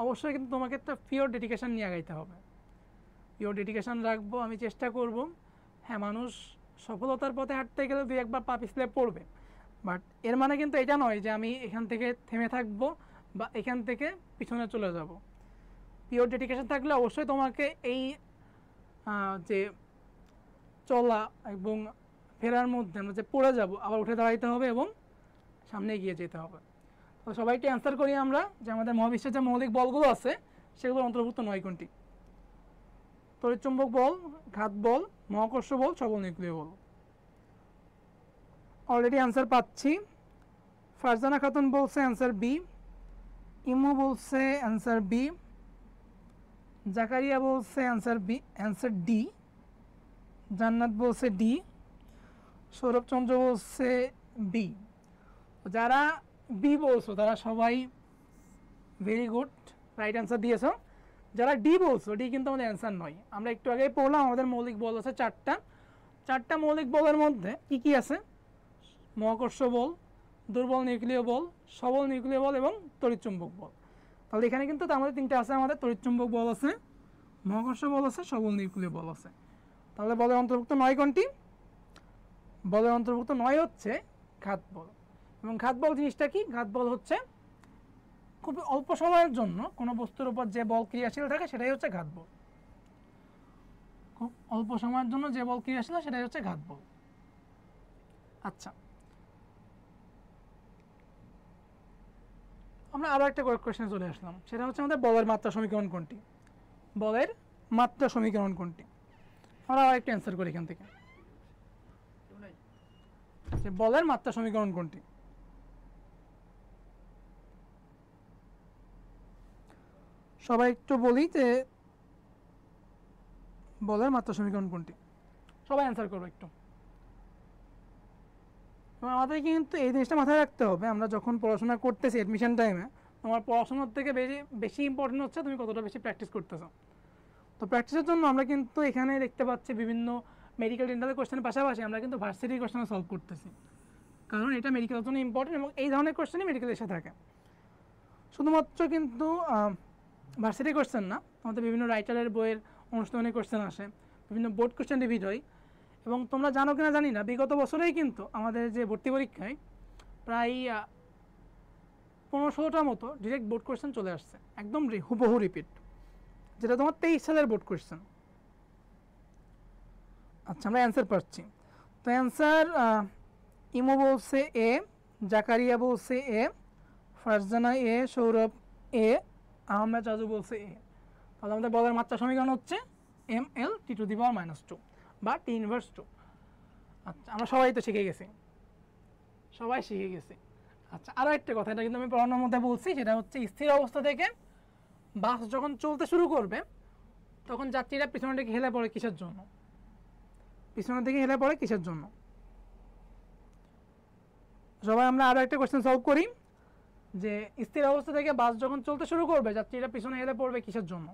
অবশ্যই কিন্তু তোমাকে একটা পিওর ডেডিকেশন নিয়ে আগাইতে হবে। পিওর ডেডিকেশন রাখবো, আমি চেষ্টা করব। হ্যাঁ, মানুষ সফলতার পথে হাঁটতে গেলে 2-1 বার পা পিছলে পড়বে, বাট এর মানে কিন্তু এটা নয় যে আমি এখান থেকে থেমে থাকবো বা এখান থেকে পিছনে চলে যাব। পিওর ডেডিকেশন থাকলে অবশ্যই তোমাকে এই যে চলা এবং ফেরার মধ্যে আমরা যে পড়ে যাব, আবার উঠে দাঁড়াইতে হবে এবং সামনে এগিয়ে যেতে হবে। তো সবাইকে অ্যান্সার করি আমরা যে আমাদের মহাবিশ্বের যে মৌলিক বলগুলো আছে সেগুলো অন্তর্ভুক্ত নয় কোনটি? তড়িৎচুম্বক বল, ঘাত বল, মহাকর্ষ বল, সবল নিউক্লিয় বল। অলরেডি অ্যান্সার পাচ্ছি। ফারজানা খাতুন বলছে অ্যান্সার বি, ইমু বলছে অ্যান্সার বি, জাকারিয়া বলছে অ্যান্সার বি, অ্যান্সার ডি, জান্নাত বলছে ডি, সৌরভ চন্দ্র বলছে বি। যারা বি বলছো তারা সবাই ভেরি গুড, রাইট অ্যান্সার দিয়েছো। যারা ডি বলছো, ডি কিন্তু আমাদের অ্যান্সার নয়। আমরা একটু আগে পড়লাম আমাদের মৌলিক বল আছে 4টা মৌলিক বলের মধ্যে কি কি আছে? মহাকর্ষ বল, দুর্বল নিউক্লিয় বল, সবল নিউক্লিয় বল এবং তড়িৎচুম্বক বল। তাহলে এখানে কিন্তু আমাদের 3টে আছে, আমাদের তড়িৎচুম্বক বল আছে, মহাকর্ষ বল আছে, সবল নিউক্লিয় বল আছে। তাহলে বলের অন্তর্ভুক্ত নয় কোনটি? বলের অন্তর্ভুক্ত নয় হচ্ছে ঘাত বল। এবং ঘাত বল জিনিসটা কি? ঘাত বল হচ্ছে খুব অল্প সময়ের জন্য কোনো বস্তুর উপর যে বল ক্রিয়াশীল থাকে সেটাই হচ্ছে ঘাত বল। খুব অল্প সময়ের জন্য যে বল ক্রিয়াশীল সেটাই হচ্ছে ঘাত বল। আচ্ছা, আমরা আরও একটা কোয়েশ্চেনে চলে আসলাম, সেটা হচ্ছে আমাদের বলের মাত্রা সমীকরণ কোনটি? বলের মাত্রা সমীকরণ কোনটি? আমরা আবার একটু অ্যান্সার করি এখান থেকে যে বলের মাত্রা সমীকরণ কোনটি? সবাই একটু বলি যে বলের মাত্রা সমীকরণ কোনটি? সবাই অ্যান্সার করবো একটু। আমাদের কিন্তু এই জিনিসটা মাথায় রাখতে হবে, আমরা যখন পড়াশোনা করতেছি অ্যাডমিশন টাইমে, তোমার পড়াশোনার থেকে বেশি ইম্পর্টেন্ট হচ্ছে তুমি কতটা বেশি প্র্যাকটিস করতেছো। তো প্র্যাকটিসের জন্য আমরা কিন্তু এখানে দেখতে পাচ্ছি বিভিন্ন মেডিকেল ডেন্টালের কোয়েশ্চেনের পাশাপাশি আমরা কিন্তু ভার্সিটির কোয়েশ্চেন সলভ করতেছি। কারণ এটা মেডিকেলের জন্য ইম্পর্টেন্ট এবং এই ধরনের কোয়েশ্চেনই মেডিকেলে এসে থাকে। শুধুমাত্র কিন্তু ভার্সিটি কোয়েশ্চেন না, আমাদের বিভিন্ন রাইটারের বইয়ের অনুশীলনী কোয়েশ্চেন আসে, বিভিন্ন বোর্ড কোয়েশ্চেন রিপিট হয়। এবং তোমরা জানো কিনা জানি না, বিগত বছরেই কিন্তু আমাদের যে ভর্তি পরীক্ষায় প্রায় 15-16টার মতো ডিরেক্ট বোর্ড কোয়েশ্চেন চলে আসছে, একদম হুবহু রিপিট, যেটা তোমার 23 সালের বোর্ড কোয়েশ্চেন। আচ্ছা, আমরা অ্যান্সার পাচ্ছি। তো অ্যান্সার ইমো বলছে এ, জাকারিয়া বলছে এ, ফারজানা এ, সৌরভ এ, আহমেদ রাজু বলছে এ। তাহলে আমাদের বলের মাত্রা সমীকরণ হচ্ছে ml t⁻², বা t⁻²। আচ্ছা, আমরা সবাই তো শিখে গেছি, সবাই শিখে গেছি। আচ্ছা, আরও একটা কথা, এটা কিন্তু আমি পড়ানোর মধ্যে বলছি, সেটা হচ্ছে স্থির অবস্থা থেকে বাস যখন চলতে শুরু করবে তখন যাত্রীরা পিছনের দিকে হেলে পড়ে কিসের জন্য? পিছনের দিকে হেলে পড়ে কিসের জন্য? সবাই আমরা আরও একটা কোয়েশ্চেন সলভ করি, যে স্থির অবস্থা থেকে বাস যখন চলতে শুরু করবে যাত্রীরা পিছনে হেলে পড়বে কিসের জন্য?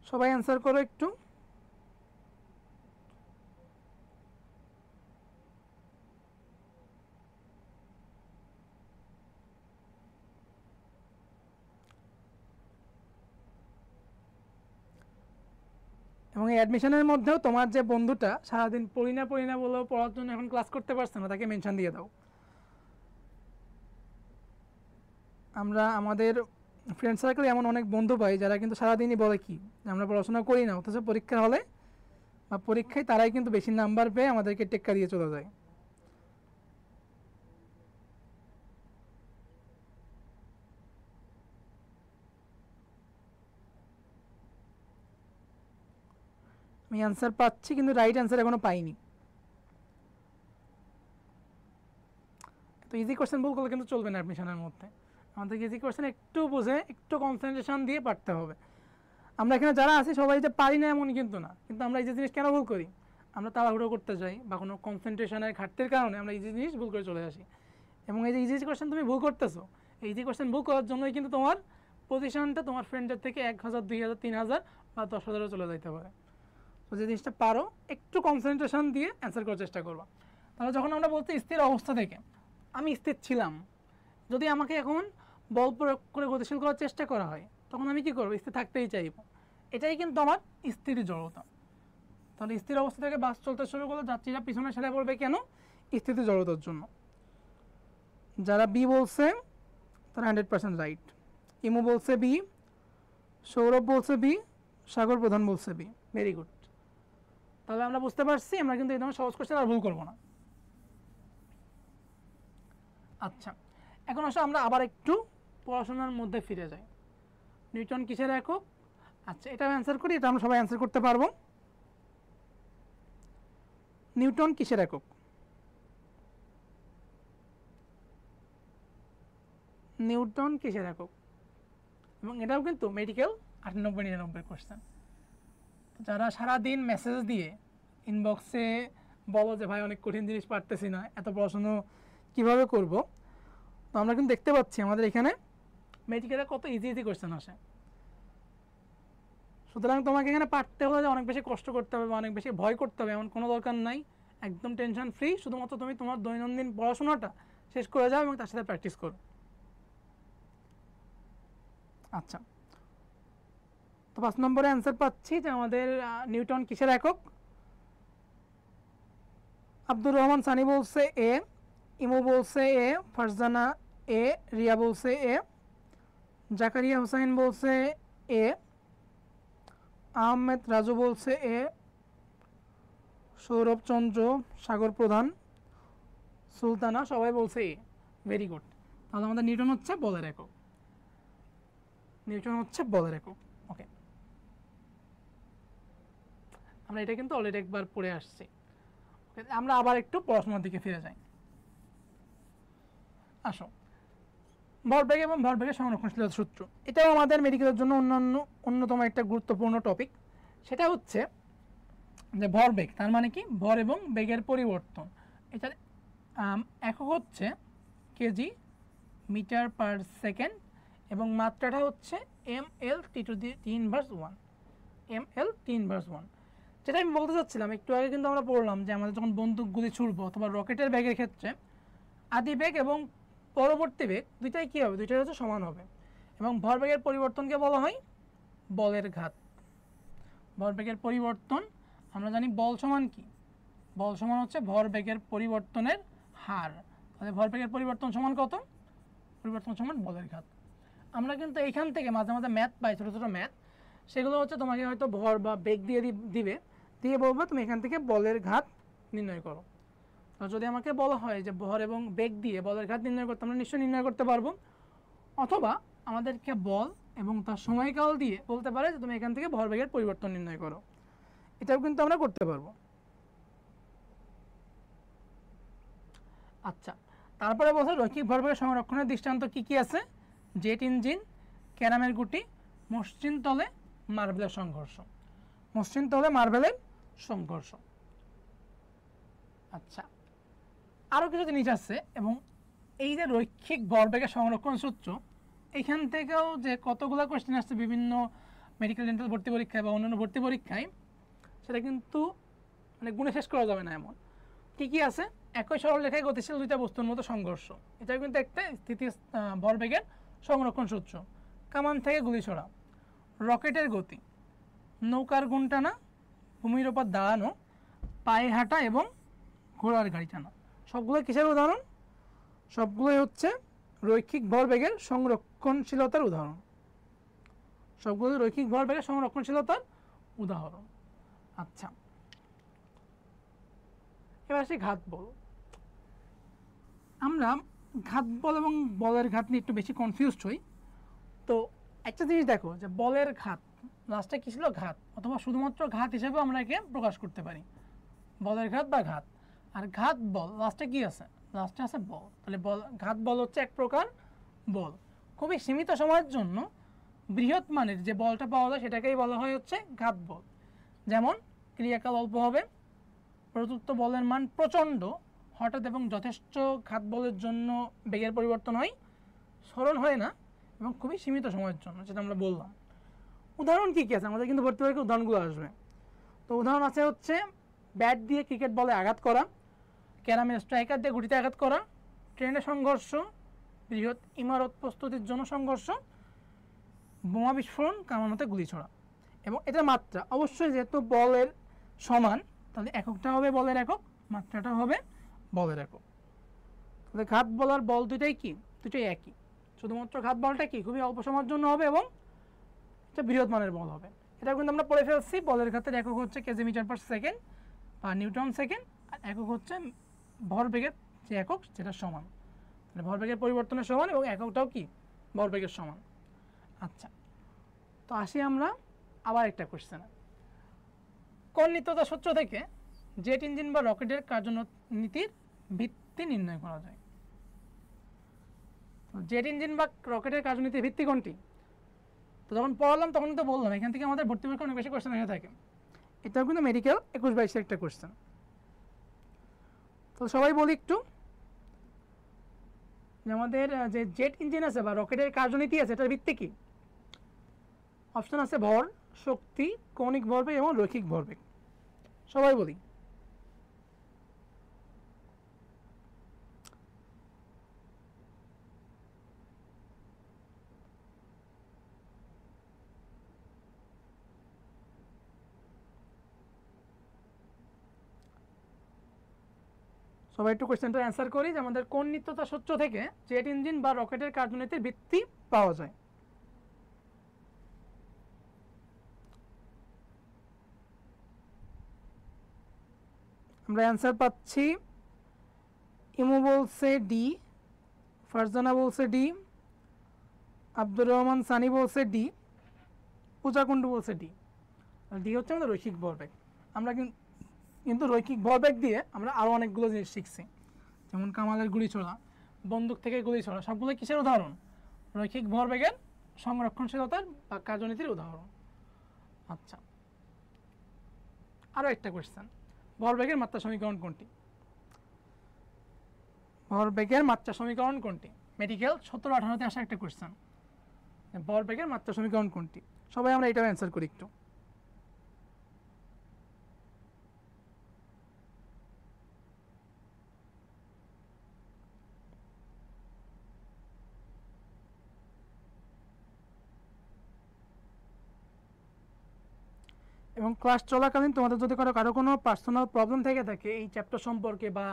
সবাই অ্যান্সার করো একটু। এবং এই অ্যাডমিশনের মধ্যেও তোমার যে বন্ধুটা সারাদিন পড়ি না বলেও পড়ার জন্য এখন ক্লাস করতে পারছে না, তাকে মেনশন দিয়ে দাও। আমরা আমাদের ফ্রেন্ড সার্কেলে এমন অনেক বন্ধু পাই যারা কিন্তু সারাদিনই বলে কি আমরা পড়াশোনা করি না, অথচ পরীক্ষার হলে বা পরীক্ষায় তারাই কিন্তু বেশি নাম্বার পেয়ে আমাদেরকে টেক্কা দিয়ে চলে যায়। আমি অ্যান্সার পাচ্ছি কিন্তু রাইট অ্যান্সার এখনো পাইনি। তো ইজি কোয়েশ্চেন ভুল করলে কিন্তু চলবে না অ্যাডমিশনের মধ্যে, আমাদেরকে ইজি কোয়েশ্চেন একটু বুঝে একটু কনসেন্ট্রেশন দিয়ে পারতে হবে। আমরা এখানে যারা আছি সবাই যে পারি না এমন কিন্তু না, কিন্তু আমরা এই যে জিনিস কেন ভুল করি, আমরা তাড়াহুড়ো করতে যাই বা কোনো কনসেন্ট্রেশনের ঘাটতির কারণে আমরা ইজি জিনিস ভুল করে চলে আসি। এবং এই যে ইজি কোয়েশ্চেন তুমি ভুল করতেছো, এই ইজি কোয়েশ্চেন ভুল করার জন্যই কিন্তু তোমার পজিশনটা তোমার ফ্রেন্ডের থেকে 1000, 2000, 3000 বা 10,000-ও চলে যেতে পারে। তো যে জিনিসটা পারো একটু কনসেন্ট্রেশন দিয়ে অ্যান্সার করার চেষ্টা করবা। তাহলে যখন আমরা বলছি স্থির অবস্থা থেকে, আমি স্থির ছিলাম, যদি আমাকে এখন বল প্রয়োগ করে গতিশীল করার চেষ্টা করা হয় তখন আমি কী করবো? স্থির থাকতেই চাইব। এটাই কিন্তু আমার স্থির জড়তা। তাহলে স্থির অবস্থা থেকে বাস চলতে শুরু করলে যাত্রীরা পিছনে সেরে পড়বে কেন? স্থির জড়তার জন্য। যারা বি বলছে তারা 100% রাইট। ইমু বলছে বি, সৌরভ বলছে বি, সাগর প্রধান বলছে বি। Very good. তাহলে আমরা বুঝতে পারছি আমরা কিন্তু এই ধরনের সহজ কোশ্চেন আর ভুল করবো না। আচ্ছা, এখন আসলে আমরা আবার একটু পড়াশোনার মধ্যে ফিরে যাই। নিউটন কিসের একক? আচ্ছা, এটা অ্যান্সার করি, এটা আমরা সবাই অ্যান্সার করতে পারবো। নিউটন কিসের একক? নিউটন কিসের একক? এবং এটাও কিন্তু মেডিকেল 98-99 কোশ্চেন। যারা সারাদিন মেসেজ দিয়ে ইনবক্সে বলো যে ভাই অনেক কঠিন জিনিস পারতেছি না, এত পড়াশুনো কীভাবে করব, তো আমরা কিন্তু দেখতে পাচ্ছি আমাদের এখানে মেডিকেলে কত ইজি কোশ্চেন আসে। সুতরাং তোমাকে এখানে পারতে হলে অনেক বেশি কষ্ট করতে হবে বা অনেক বেশি ভয় করতে হবে এমন কোনো দরকার নাই। একদম টেনশন ফ্রি, শুধুমাত্র তুমি তোমার দৈনন্দিন পড়াশোনাটা শেষ করে যাও এবং তার সাথে প্র্যাকটিস করো। আচ্ছা, তো 5 নম্বরে অ্যান্সার পাচ্ছি যে আমাদের নিউটন কিসের একক? আব্দুর রহমান সানি বলছে এ, ইমু বলছে এ, ফারজানা এ, রিয়া বলছে এ, জাকারিয়া হুসাইন বলছে এ, আহমেদ রাজু বলছে এ, সৌরভ চন্দ্র, সাগর প্রধান, সুলতানা সবাই বলছে এ। Very good. তাহলে আমাদের নিউটন হচ্ছে বলের একক। নিউটন হচ্ছে বলের একক। ওকে, আমরা এটা কিন্তু অলরেডি একবার পড়ে আসছি। আমরা আবার একটু পড়াশোনার দিকে ফিরে যাই। আসো, ভরবেগ এবং ভরবেগের সংরক্ষণশীলতা সূত্র, এটাও আমাদের মেডিকেলের জন্য অন্যতম একটা গুরুত্বপূর্ণ টপিক। সেটা হচ্ছে যে ভরবেগ তার মানে কি? ভর এবং বেগের পরিবর্তন। এটার একক হচ্ছে কেজি মিটার পার সেকেন্ড এবং মাত্রাটা হচ্ছে ml t⁻1। ml টি ইনভার্স 1। যেটা আমি বলতে চাচ্ছিলাম, একটু আগে কিন্তু আমরা পড়লাম যে আমাদের যখন বন্দুকগুলি ছুড়বো অথবা রকেটের ব্যাগের ক্ষেত্রে আদি বেগ এবং পরবর্তী বেগ দুইটাই কী হবে, দুইটাই হচ্ছে সমান হবে। এবং ভরবেগের পরিবর্তনকে বলা হয় বলের ঘাত। ভরবেগের পরিবর্তন আমরা জানি বল সমান কি, বল সমান হচ্ছে ভরবেগের পরিবর্তনের হার। তাহলে ভরবেগের পরিবর্তন সমান কত, পরিবর্তন সমান বলের ঘাত। আমরা কিন্তু এইখান থেকে মাঝে মাঝে ম্যাথ পাই, ছোটো ছোটো ম্যাথ, সেগুলো হচ্ছে তোমাকে হয়তো ভর বা বেগ দিয়ে দিবে, দিয়ে বলবো তুমি এখান থেকে বলের ঘাত নির্ণয় করো। তো যদি আমাকে বলা হয় যে ভর এবং বেগ দিয়ে বলের ঘাত নির্ণয় করতে, আমরা নিশ্চয়ই নির্ণয় করতে পারবো। অথবা আমাদেরকে বল এবং তার সময়কাল দিয়ে বলতে পারে যে তুমি এখান থেকে ভরবেগের পরিবর্তন নির্ণয় করো, এটাও কিন্তু আমরা করতে পারবো। আচ্ছা, তারপরে বলছে রৈখিক ভরবেগের সংরক্ষণের দৃষ্টান্ত কি কি আছে? জেট ইঞ্জিন, ক্যারামের গুটি, মসৃণ তলে মার্বেলের সংঘর্ষ। মসৃণ তলে মার্বেলের সংঘর্ষ। আচ্ছা, আরও কিছু জিনিস আছে। এবং এই যে রৈখিক ভরবেগের সংরক্ষণ সূত্র, এখান থেকেও যে কতগুলো কোয়েশ্চেন আসছে বিভিন্ন মেডিকেল ডেন্টাল ভর্তি পরীক্ষায় বা অন্যান্য ভর্তি পরীক্ষায়, সেটা কিন্তু মানে গুণে শেষ করা যাবে না। এমন কী কী আছে? একই সরলরেখায় গতিশীল দুইটা বস্তুর মতো সংঘর্ষ, এটা কিন্তু একটা স্থিতি ভরবেগের সংরক্ষণ সূত্র। কামান থেকে গুলি ছোড়া, রকেটের গতি, নৌকার গুণ টানা, ভূমির ওপর দাঁড়ানো, পায়ে হাঁটা এবং ঘোড়ার গাড়ি টানা, সবগুলো কিসের উদাহরণ? সবগুলোই হচ্ছে রৈখিক ভরবেগের সংরক্ষণশীলতার উদাহরণ। সবগুলো রৈখিক ভরবেগের সংরক্ষণশীলতার উদাহরণ। আচ্ছা, এবার আসি ঘাত বল। আমরা ঘাত বল এবং বলের ঘাত নিয়ে একটু বেশি কনফিউজড হই। তো একটা জিনিস দেখো যে বলের ঘাত লাস্টে কী ছিল? ঘাত, অথবা শুধুমাত্র ঘাত হিসেবে আমরা একে প্রকাশ করতে পারি, বলের ঘাত বা ঘাত। আর ঘাত বল লাস্টে কি আছে? লাস্টে আছে বল। তাহলে বল, ঘাত বল হচ্ছে এক প্রকার বল। খুবই সীমিত সময়ের জন্য বৃহৎ মানের যে বলটা পাওয়া যায় সেটাকেই বলা হয় হচ্ছে ঘাত বল। যেমন ক্রিয়াকাল অল্প হবে, প্রযুক্ত বলের মান প্রচণ্ড, হঠাৎ এবং যথেষ্ট ঘাত বলের জন্য বেগের পরিবর্তন হয়, স্মরণ হয় না, এবং খুবই সীমিত সময়ের জন্য, যেটা আমরা বললাম। উদাহরণ কী কী আছে? আমাদের কিন্তু ভর্তি পরীক্ষায় উদাহরণগুলো আসবে। তো উদাহরণ আছে হচ্ছে ব্যাট দিয়ে ক্রিকেট বলে আঘাত করা, ক্যারামের স্ট্রাইকার দিয়ে গুটিতে আঘাত করা, ট্রেনে সংঘর্ষ, বৃহৎ ইমারত প্রস্তুতির জন্য সংঘর্ষ, বোমা বিস্ফোরণ, কামানোতে গুলি ছোড়া। এবং এটা মাত্রা অবশ্যই যেহেতু বলের সমান, তাহলে এককটা হবে বলের একক, মাত্রাটা হবে বলের একক। তাহলে ঘাত বল আর বল দুইটাই কি? দুটোই একই। শুধুমাত্র ঘাত বলটা কি খুবই অল্প সময়ের জন্য হবে এবং এটা বৃহৎ মানের বল হবে। এটা কিন্তু আমরা পড়ে ফেলছি। বলের ঘাতের একক হচ্ছে কেজি মিটার পার সেকেন্ড বা নিউটন সেকেন্ড, আর একক হচ্ছে ভরবেগের যে একক সেটা সমান, মানে ভরবেগের পরিবর্তনের সমান, এবং এককটাও কি ভরবেগের সমান। আচ্ছা, তো আসি আমরা আবার একটা কোশ্চেনে। কোন নিত্যতা সূত্র থেকে জেট ইঞ্জিন বা রকেটের কার্যনীতির ভিত্তি নির্ণয় করা যায়? জেট ইঞ্জিন বা রকেটের কার্যনীতির ভিত্তি কোনটি? তো যখন পড়ালাম তখন তো বললাম এখান থেকে আমাদের ভর্তি পরীক্ষা অনেক বেশি কোশ্চেন হয়ে থাকে। এটাও কিন্তু মেডিকেল 21-22 একটা কোশ্চেন। তো সবাই বলি একটু যে আমাদের যে জেট ইঞ্জিন আছে বা রকেটের কার্যনীতি আছে, এটার ভিত্তি কি? অপশন আছে ভর, শক্তি, কৌণিক ভরবেগ এবং রৈখিক ভরবেগ। সবাই বলি। সবাই একটু কোয়েশ্চেনটা অ্যান্সার করি যে আমাদের কোন নিত্যতা সূত্র থেকে জেট ইঞ্জিন বা রকেটের কার্যনীতির ভিত্তি পাওয়া যায়? আমরা অ্যান্সার পাচ্ছি, ইমু বলছে ডি, ফারজানা বলছে ডি, আব্দুর রহমান সানি বলছে ডি, পূজা কুণ্ডু বলছে ডি। ডি হচ্ছে আমাদের রৈখিক ভরবেগ। আমরা কিন্তু রৈখিক ভরবেগ দিয়ে আমরা আরও অনেকগুলো জিনিস শিখছি, যেমন কামালের গুলি ছোড়া, বন্দুক থেকে গুলি ছোড়া, সবগুলো কিসের উদাহরণ? রৈখিক ভরবেগের সংরক্ষণশীলতার বা কার্যনীতির উদাহরণ। আচ্ছা, আরও একটা কোয়েশ্চেন, ভরবেগের মাত্রা সমীকরণ কোনটি? ভরবেগের মাত্রা সমীকরণ কোনটি? মেডিকেল 17-18-তে আসা একটা কোয়েশ্চেন, ভরবেগের মাত্রা সমীকরণ কোনটি? সবাই আমরা এটাও অ্যান্সার করি একটু। এবং ক্লাস চলাকালীন তোমাদের যদি কারো কোনো পার্সোনাল প্রবলেম থেকে থাকে এই চ্যাপ্টার সম্পর্কে বা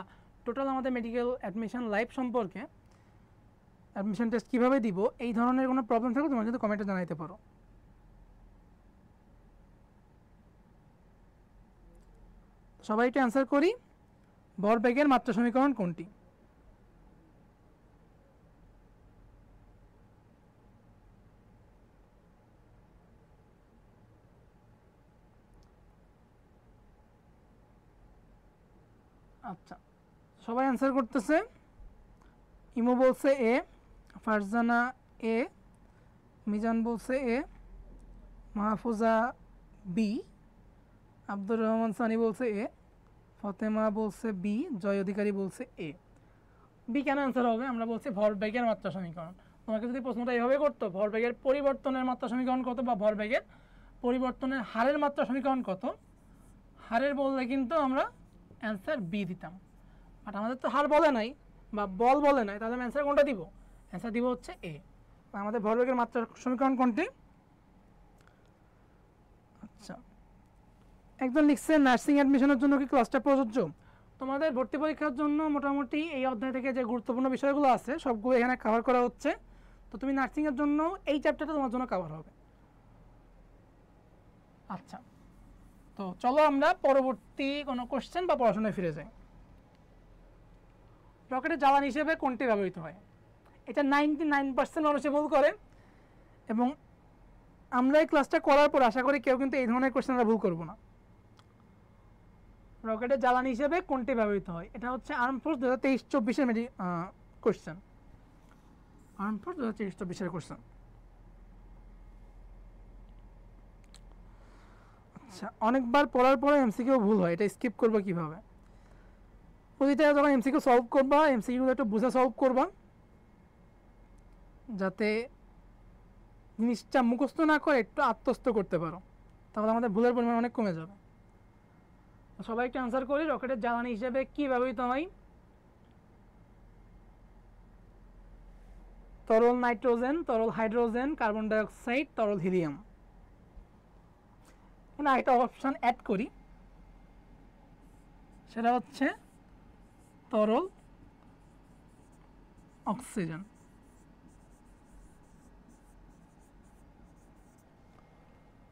টোটাল আমাদের মেডিকেল অ্যাডমিশন লাইফ সম্পর্কে, অ্যাডমিশন টেস্ট কীভাবে দিব, এই ধরনের কোনো প্রবলেম থাকলে তোমরা কিন্তু কমেন্টে জানাইতে পারো। সবাই একটু অ্যান্সার করি, ভরবেগের মাত্রা সমীকরণ কোনটি? আচ্ছা, সবাই অ্যান্সার করতেছে। ইমো বলছে এ, ফারজানা এ, মিজান বলছে এ, মাহফুজা বি, আব্দুর রহমান সানি বলছে এ, ফতেমা বলছে বি, জয় অধিকারী বলছে এ। বি কেন অ্যান্সার হবে? আমরা বলছি ভরবেগের মাত্রা সমীকরণ। তোমাকে যদি প্রশ্নটা এইভাবে করতো ভরবেগের পরিবর্তনের মাত্রা সমীকরণ কত বা ভরবেগের পরিবর্তনের হারের মাত্রা সমীকরণ কত, হারের বললে কিন্তু আমরা অ্যান্সার বি দিতাম। বাট আমাদের তো হার বলে নাই বা বল বলে নাই, তাহলে আমি অ্যান্সার কোনটা দিব? অ্যান্সার দিব হচ্ছে এ। আমাদের ভরবেগের মাত্রা সমীকরণ কোনটি? আচ্ছা, একজন লিখছে নার্সিং অ্যাডমিশনের জন্য কি ক্লাসটা প্রযোজ্য? তোমাদের ভর্তি পরীক্ষার জন্য মোটামুটি এই অধ্যায় থেকে যে গুরুত্বপূর্ণ বিষয়গুলো আছে সবগুলো এখানে কভার করা হচ্ছে। তো তুমি নার্সিংয়ের জন্য এই চ্যাপ্টারটা তোমার জন্য কভার হবে। আচ্ছা, তো চলো আমরা পরবর্তী কোনো কোশ্চেন বা পড়াশোনায় ফিরে যাই। রকেটের জ্বালানি হিসেবে কোনটি ব্যবহৃত হয়? এটা 99% মানুষে ভুল করে, এবং আমরা এই ক্লাসটা করার পর আশা করি কেউ কিন্তু এই ধরনের কোশ্চেন আমরা ভুল করবো না। রকেটের জ্বালানি হিসেবে কোনটি ব্যবহৃত হয়? এটা হচ্ছে arm force 2023-24 question. Arm force 2023-24 question. আচ্ছা, অনেকবার পড়ার পরে এমসিকিউ ভুল হয়, এটা স্কিপ করবো কিভাবে? প্রতিটা যখন এমসিকিউ সলভ করবা এমসিকিউগুলো একটু বুঝে সলভ করবা, যাতে জিনিসটা মুখস্থ না করে একটু আত্মস্থ করতে পারো, তাহলে আমাদের ভুলের পরিমাণ অনেক কমে যাবে। সবাই একটু আনসার করি, রকেটের জ্বালানি হিসেবে কি ব্যবহৃত হয়? তরল নাইট্রোজেন, তরল হাইড্রোজেন, কার্বন ডাইঅক্সাইড, তরল হিলিয়াম। এখানে একটা অপশান অ্যাড করি, সেটা হচ্ছে তরল অক্সিজেন।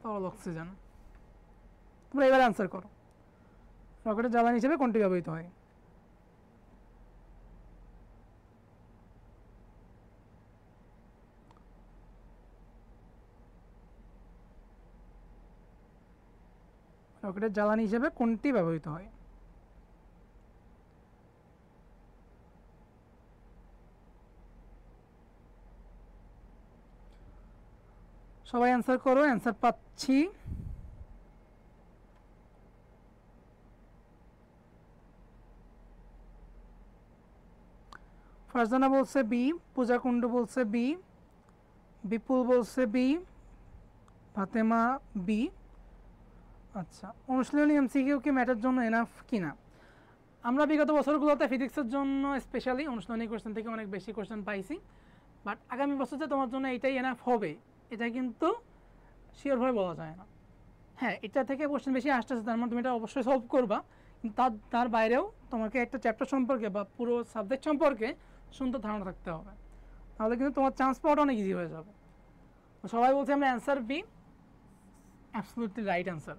তরল অক্সিজেন। তোমরা এবার অ্যান্সার করো, রকেটের জ্বালানি হিসেবে কোনটি ব্যবহৃত হয়? রকেটের জ্বালানি হিসেবে কোনটি ব্যবহৃত হয়? সবাই অ্যান্সার করো, অ্যান্সার পাচ্ছি। ফারজানা বলছে বি, পূজা কুণ্ডু বলছে বি, বিপুল বলছে বি, ফাতেমা বি। আচ্ছা, অনুশীলনী এমসিকিউ কি ম্যাথের জন্য এনাফ কিনা? আমরা বিগত বছরগুলোতে ফিজিক্সের জন্য স্পেশালি অনুশীলনী কোশ্চেন থেকে অনেক বেশি কোশ্চেন পাইছি, বাট আগামী বছর যে তোমার জন্য এইটাই এনাফ হবে এটা কিন্তু শিওরভাবে বলা যায় না। হ্যাঁ, এটা থেকে কোশ্চেন বেশি আসতেছে, তার মানে তুমি এটা অবশ্যই সলভ করবা, কিন্তু তার বাইরেও তোমাকে একটা চ্যাপ্টার সম্পর্কে বা পুরো সাবজেক্ট সম্পর্কে সুন্দর ধারণা থাকতে হবে, তাহলে কিন্তু তোমার চান্স পাওয়াটা অনেক ইজি হয়ে যাবে। সবাই বলছে আমরা answer B, absolutely right answer.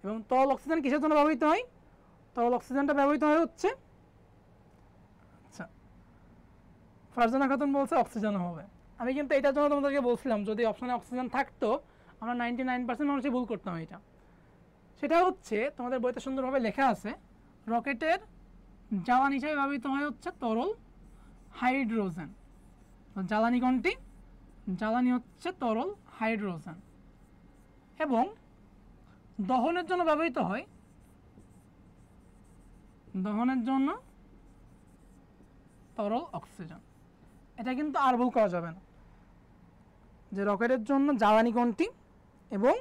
এবং তরল অক্সিজেন কিসের জন্য ব্যবহৃত হয়? তরল অক্সিজেনটা ব্যবহৃত হয় হচ্ছে, আচ্ছা, ফারজানা খাতুন বলছে অক্সিজেন হবে। আমি কিন্তু এটার জন্য তোমাদেরকে বলছিলাম যদি অপশানে অক্সিজেন থাকতো আমরা 99% মানুষই ভুল করতাম এটা। সেটা হচ্ছে তোমাদের বইতে সুন্দরভাবে লেখা আছে, রকেটের জ্বালানি হিসেবে ব্যবহৃত হয় হচ্ছে তরল হাইড্রোজেন। জ্বালানি কোনটি? জ্বালানি হচ্ছে তরল হাইড্রোজেন। এবং দহনের জন্য ব্যবহৃত হয়, দহনের জন্য তরল অক্সিজেন। এটা কিন্তু আর ভুল করা যাবে না যে রকেটের জন্য জ্বালানি কোনটি এবং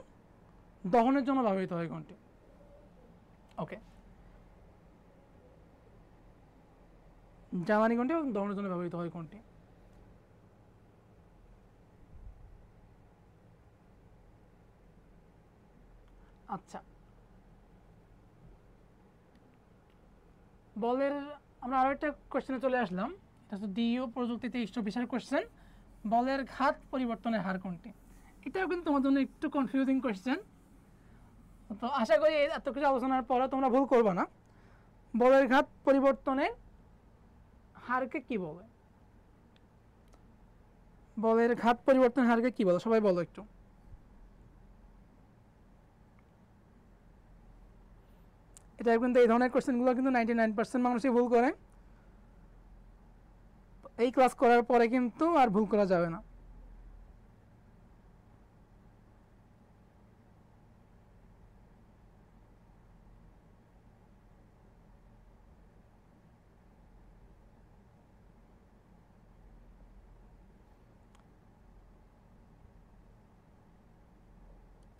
দহনের জন্য ব্যবহৃত হয় কোনটি। ওকে, জ্বালানি কোনটি এবং দহনের জন্য ব্যবহৃত হয় কোনটি? আচ্ছা, বলের আমরা আরো একটা কোশ্চেনে চলে আসলাম। এটা হচ্ছে ডিইও প্রযুক্তিতে 23 কোশ্চেন, বলের ঘাত পরিবর্তনের হার কোনটি? এটাও কিন্তু তোমার জন্য একটু কনফিউজিং কোশ্চেন। তো আশা করি এত কিছু আলোচনার পরে তোমরা ভুল করবে না। বলের ঘাত পরিবর্তনের হারকে কি বলে? বলের ঘাত পরিবর্তনের হারকে কি বলে সবাই বলো একটু। এটা কিন্তু এই ধরনের কোশ্চেনগুলো কিন্তু 99% মানুষই ভুল করে। এই ক্লাস করার পরে কিন্তু আর ভুল করা যাবে না।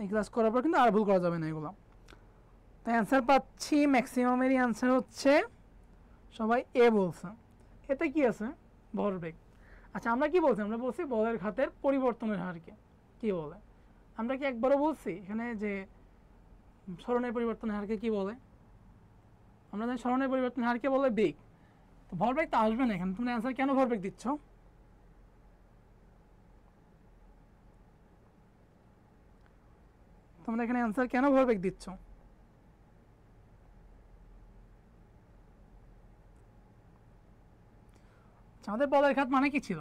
এই ক্লাস করার পর কিন্তু আর ভুল করা যাবে না এগুলো। তাই অ্যান্সার পাচ্ছি, ম্যাক্সিমামেরই অ্যান্সার হচ্ছে সবাই এ বলছে। এতে কি আছে? ভরবেগ। আচ্ছা, আমরা কি বলছি? আমরা বলছি বলের ঘাতের পরিবর্তনের হারকে কি বলে। আমরা কি একবারও বলছি এখানে যে সরণের পরিবর্তনের হারকে কি বলে? আমরা জানি সরণের পরিবর্তনের হারকে বলে বেগ। তো ভরবেগ তো আসবে না এখানে। তুমি অ্যান্সার কেন ভরবেগ দিচ্ছ? তোমরা এখানে অ্যান্সার কেন ভরবেগ দিচ্ছ? আমাদের বলের ঘাত মানে কি ছিল?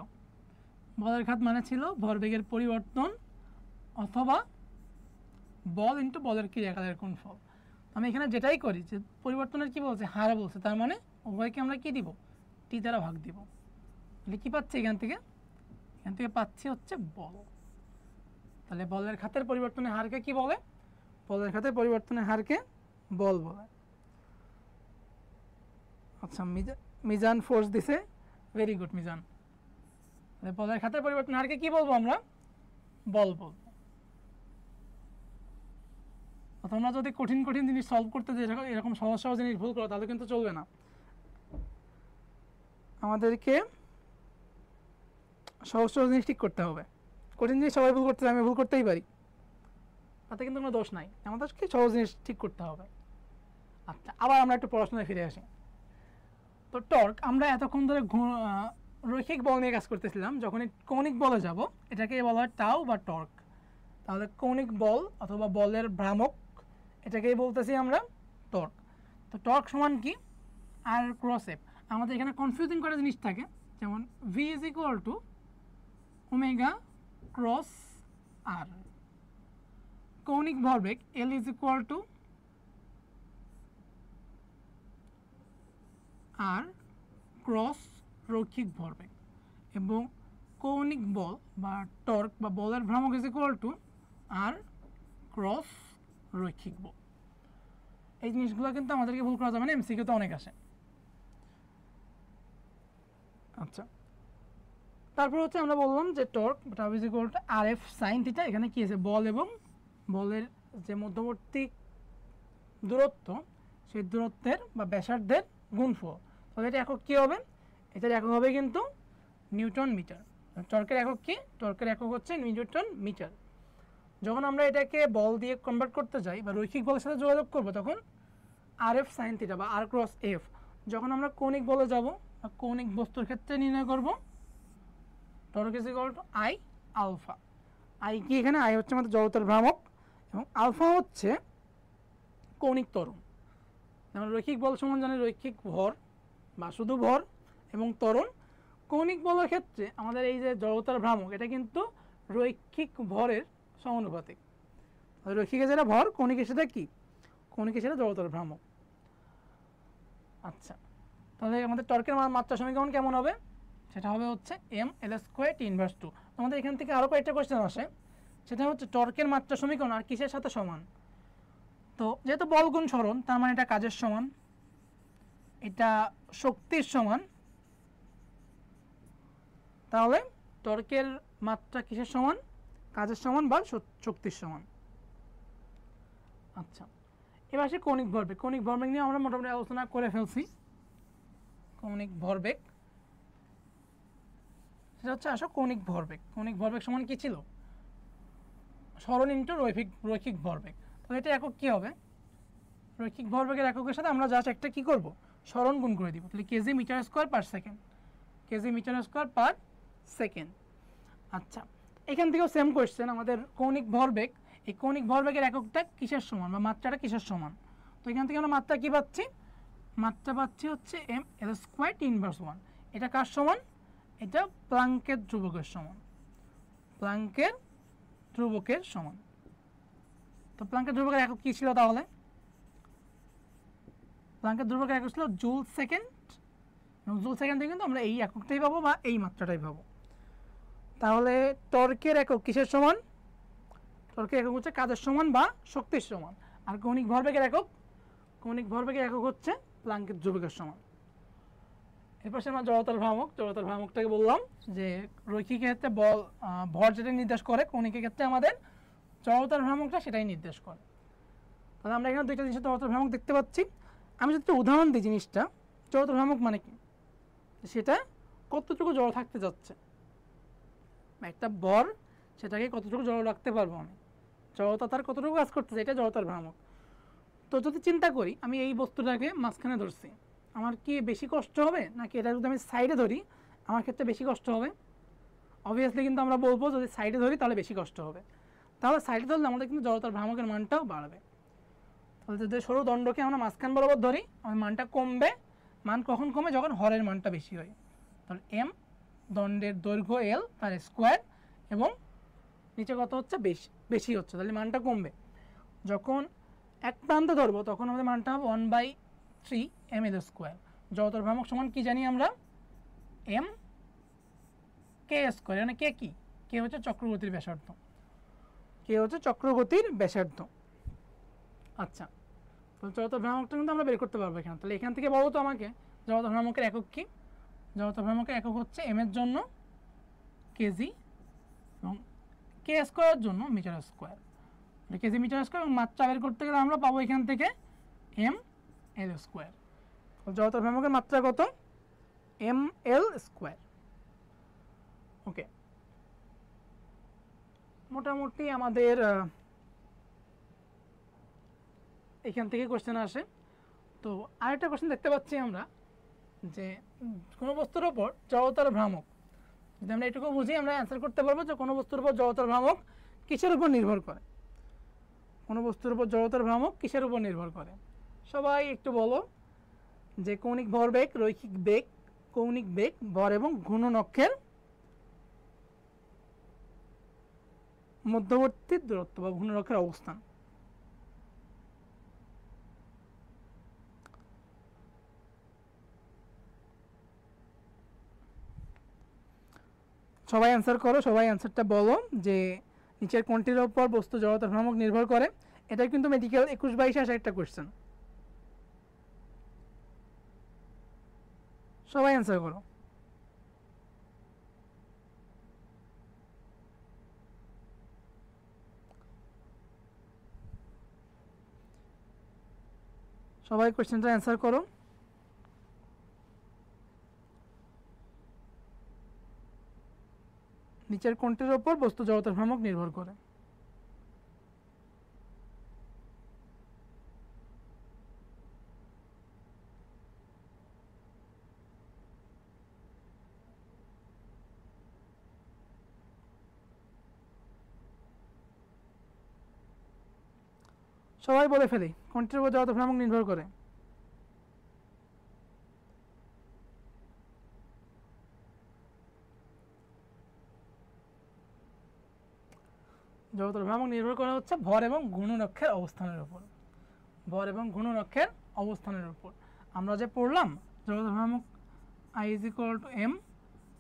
বলের ঘাত মানে ছিল ভরবেগের পরিবর্তন অথবা বল ইন্টু বলের ক্রিয়াকালের গুণফল। আমি এখানে যেটাই করি যে পরিবর্তনের কি বলছে, হার বলছে, তার মানে উভয়কে আমরা কি দিব? টি দ্বারা ভাগ দিব। তাহলে কি পাচ্ছি এখান থেকে? এখান থেকে পাচ্ছি হচ্ছে বল। তাহলে বলের ঘাতের পরিবর্তনের হারকে কি বলে? বলের ঘাতের পরিবর্তনের হারকে বল বলে। আচ্ছা, মিজান ফোর্স দিছে, ভেরি গুড মিজান। বলের ঘাতের পরিবর্তনের হারকে কি বলবো আমরা? বল বলবো। তোমরা যদি কঠিন কঠিন জিনিস সলভ করতে যে এরকম সহজ সহজ জিনিস ভুল করো তাহলে কিন্তু চলবে না। আমাদেরকে সহজ সহজ জিনিস ঠিক করতে হবে। কঠিন জিনিস সবাই ভুল করতে, আমি ভুল করতেই পারি, তাতে কিন্তু কোনো দোষ নাই। আমাদেরকে সহজ জিনিস ঠিক করতে হবে। আচ্ছা, আবার আমরা একটু পড়াশোনায় ফিরে আসি। তো টর্ক, আমরা এতক্ষণ ধরে রৈখিক বল নিয়ে কাজ করতেছিলাম। যখন কৌণিক বলে যাব এটাকে বলা হয় টাউ বা টর্ক। তাহলে কৌণিক বল অথবা বলের ভ্রামক, এটাকেই বলতেছি আমরা টর্ক। তো টর্ক সমান কি? R cross F. আমাদের এখানে কনফিউজিং করা জিনিস থাকে, যেমন V is equal to omega cross R. কৌণিক ভরবেগ L is equal to R cross রৈখিক ভরবেগ, এবং কৌণিক বল বা টর্ক বা বলের ভ্রামক is equal to R cross রৈখিক বল। এই জিনিসগুলো কিন্তু আমাদেরকে ভুল করা যাবে না, এমসিকিউতে অনেক আসে। আচ্ছা, তারপর হচ্ছে আমরা বললাম যে torque tau is equal to R F sine theta. এখানে কি আছে? বল এবং বলের যে মধ্যবর্তী দূরত্ব, সেই দূরত্বের বা ব্যাসার্ধের গুণফল। তাহলে এটা একক কী হবে? এটার একক হবে কিন্তু নিউটন মিটার। টর্কের একক কি? টর্কের একক হচ্ছে নিউটন মিটার। যখন আমরা এটাকে বল দিয়ে কনভার্ট করতে যাই বা রৈখিক বলের সাথে যোগাযোগ করব, তখন আর এফ সাইন থিটা বা আর ক্রস এফ। যখন আমরা কৌণিক বলে যাব বা কৌণিক বস্তুর ক্ষেত্রে নির্ণয় করব, torque is equal to I alpha. I কি? এখানে আই হচ্ছে আমাদের জড়তার ভ্রামক এবং আলফা হচ্ছে কৌণিক ত্বরণ। যেমন রৈখিক বল সমান জানি রৈখিক ভর বা শুধু ভর এবং ত্বরণ। কৌণিক বলের ক্ষেত্রে আমাদের এই যে জড়তার ভ্রামক, এটা কিন্তু রৈখিক ভরের সমানুপাতিক। রৈখিকের যেটা ভর, কৌণিকের সেটা কি? কৌণিকের সেটা জড়তার ভ্রামক। আচ্ছা, তাহলে আমাদের টর্কের মাত্রা সমীকরণ কেমন হবে? সেটা হবে হচ্ছে M L square T inverse 2। আমাদের এখান থেকে আরও কয়েকটা কোয়েশ্চেন আসে, সেটা হচ্ছে টর্কের মাত্রা সমীকরণ আর কিসের সাথে সমান? তো যেহেতু বল গুণ সরণ, তার মানে এটা কাজের সমান, এটা শক্তির সমান। তাহলে টর্কের মাত্রা কিসের সমান? কাজের সমান বা শক্তির সমান। আচ্ছা, এবার আসে কৌণিক ভরবেগ। কৌণিক ভরবেগ নিয়ে আমরা মোটামুটি আলোচনা করে ফেলছি। কৌণিক ভরবেগ, সেটা হচ্ছে আসো কৌণিক ভরবেগ। কৌণিক ভরবেগ সমান কি ছিল? সরণ ইন্টু রৈখিক ভরবেগ। তাহলে এটা একক কী হবে? রৈখিক ভরবেগের এককের সাথে আমরা জাস্ট একটা কী করব, সরণ গুণ করে দিব। তাহলে KG metre square per second, KG metre square per second. আচ্ছা, এখান থেকেও সেম কোয়েশ্চেন, আমাদের কৌণিক ভরবেগ, এই কৌণিক ভরবেগের এককটা কিসের সমান বা মাত্রাটা কিসের সমান? তো এখান থেকে আমরা মাত্রা কী পাচ্ছি? মাত্রা পাচ্ছি হচ্ছে M L square T inverse 1। এটা কার সমান? এটা প্লাঙ্কের ধ্রুবকের সমান, প্লাঙ্কের ধ্রুবকের সমান। তো প্লাঙ্কের ধ্রুবকের একক কী ছিল তাহলে? প্লাঙ্কের ধ্রুবকের একক ছিল জুল সেকেন্ড, এবং জুল সেকেন্ড থেকে কিন্তু আমরা এই এককটাই পাবো বা এই মাত্রাটাই পাবো। তাহলে টর্কের একক কিসের সমান? টর্কের একক হচ্ছে কাজের সমান বা শক্তির সমান। আর কৌণিক ভরবেগের একক, কৌণিক ভরবেগের একক হচ্ছে প্লাঙ্কের ধ্রুবকের সমান। এরপর আমরা জড়তার ভ্রামক, জড়তার ভ্রামকটাকে বললাম যে রৈখিক ক্ষেত্রে বল ভর যেটা নির্দেশ করে, কৌণিকের ক্ষেত্রে আমাদের জড়তার ভ্রামকটা সেটাই নির্দেশ করে। তাহলে আমরা এখানে দুইটা জিনিসের জড়তার ভ্রামক দেখতে পাচ্ছি। আমি যদি একটা উদাহরণ দিই জিনিসটা, জড়তার ভ্রামক মানে কি, সেটা কতটুকু জড় থাকতে যাচ্ছে, একটা বর সেটাকে কতটুকু জড় রাখতে পারবো আমি, জড়তা তার কতটুকু কাজ করতেছে, এটা জড়তার ভ্রামক। তো যদি চিন্তা করি আমি এই বস্তুটাকে মাঝখানে ধরছি, আমার কি বেশি কষ্ট হবে নাকি এটা যদি আমি সাইডে ধরি আমার ক্ষেত্রে বেশি কষ্ট হবে? অবভিয়াসলি কিন্তু আমরা বলবো যদি সাইডে ধরি তাহলে বেশি কষ্ট হবে। তাহলে সাইডে ধরলে আমাদের কিন্তু জড়তার ভ্রামকের মানটাও বাড়বে। তাহলে যদি সরু দণ্ডকে আমরা মাঝখান বরাবর ধরি আমার মানটা কমবে। মান কখন কমে? যখন হরের মানটা বেশি হয়। তাহলে এম দণ্ডের দৈর্ঘ্য এল তার স্কোয়ার এবং নিচে কত হচ্ছে? বেশি হচ্ছে, তাহলে মানটা কমবে। যখন এক প্রান্তে ধরবো তখন আমাদের মানটা হবে 1/3 এম এল স্কোয়ার। জড়তার ভ্রামক সমান কি জানি আমরা? M K square. মানে কে কি? কে হচ্ছে চক্রগতির ব্যাসার্ধ, কে হচ্ছে চক্রগতির ব্যাসার্ধ। আচ্ছা, তো জড়তার ভ্রামকটা কিন্তু আমরা বের করতে পারবো এখানে। তাহলে এখান থেকে বলো তো আমাকে জড়তার ভ্রামকের একক কি? জড়তার ভ্রামকের একক হচ্ছে এম এর জন্য কেজি এবং কে স্কোয়ারের জন্য metre square. KG metre square, এবং মাত্রা বের করতে গেলে আমরা পাবো এখান থেকে এম এল স্কোয়ার। জড়তার ভ্রামকের মাত্রা কত? M L square. ওকে, মোটামুটি আমাদের এখান থেকে কোশ্চেন আসে। তো আরেকটা কোশ্চেন দেখতে পাচ্ছি আমরা যে কোনো বস্তুর ওপর জড়তার ভ্রামক, যদি আমরা এটুকু বুঝি আমরা অ্যান্সার করতে পারবো যে কোনো বস্তুর উপর জড়তার ভ্রামক কিসের উপর নির্ভর করে। কোনো বস্তুর উপর জড়তার ভ্রামক কিসের উপর নির্ভর করে? সবাই একটু বলো যে কৌণিক ভরবেগ, রৈখিক বেগ, কৌণিক বেগ, ভর এবং ঘূর্ণনক্ষের মধ্যবর্তী দূরত্ব বা ঘূর্ণনক্ষের অবস্থান। সবাই অ্যান্সার করো, সবাই অ্যান্সারটা বলো যে নিচের কোনটির উপর বস্তু জড়তার ভ্রামক নির্ভর করে। এটা কিন্তু মেডিকেল 21-22 আসা একটা কোয়েশ্চেন। সবাই অ্যান্সার করো। সবাই কোয়েশ্চেনটা অ্যান্সার করো। নিচের কোনটির উপর বস্তু জড়তার ভ্রামক নির্ভর করে? সবাই বলে ফেলি কোনটির উপর জড়তার ভ্রামক নির্ভর করে? জড়তার ভ্রামক নির্ভর করা হচ্ছে ভর এবং ঘূর্ণনক্ষের অবস্থানের উপর, ভর এবং ঘূর্ণনক্ষের অবস্থানের উপর। আমরা যে পড়লাম জড়তার ভ্রামক I = m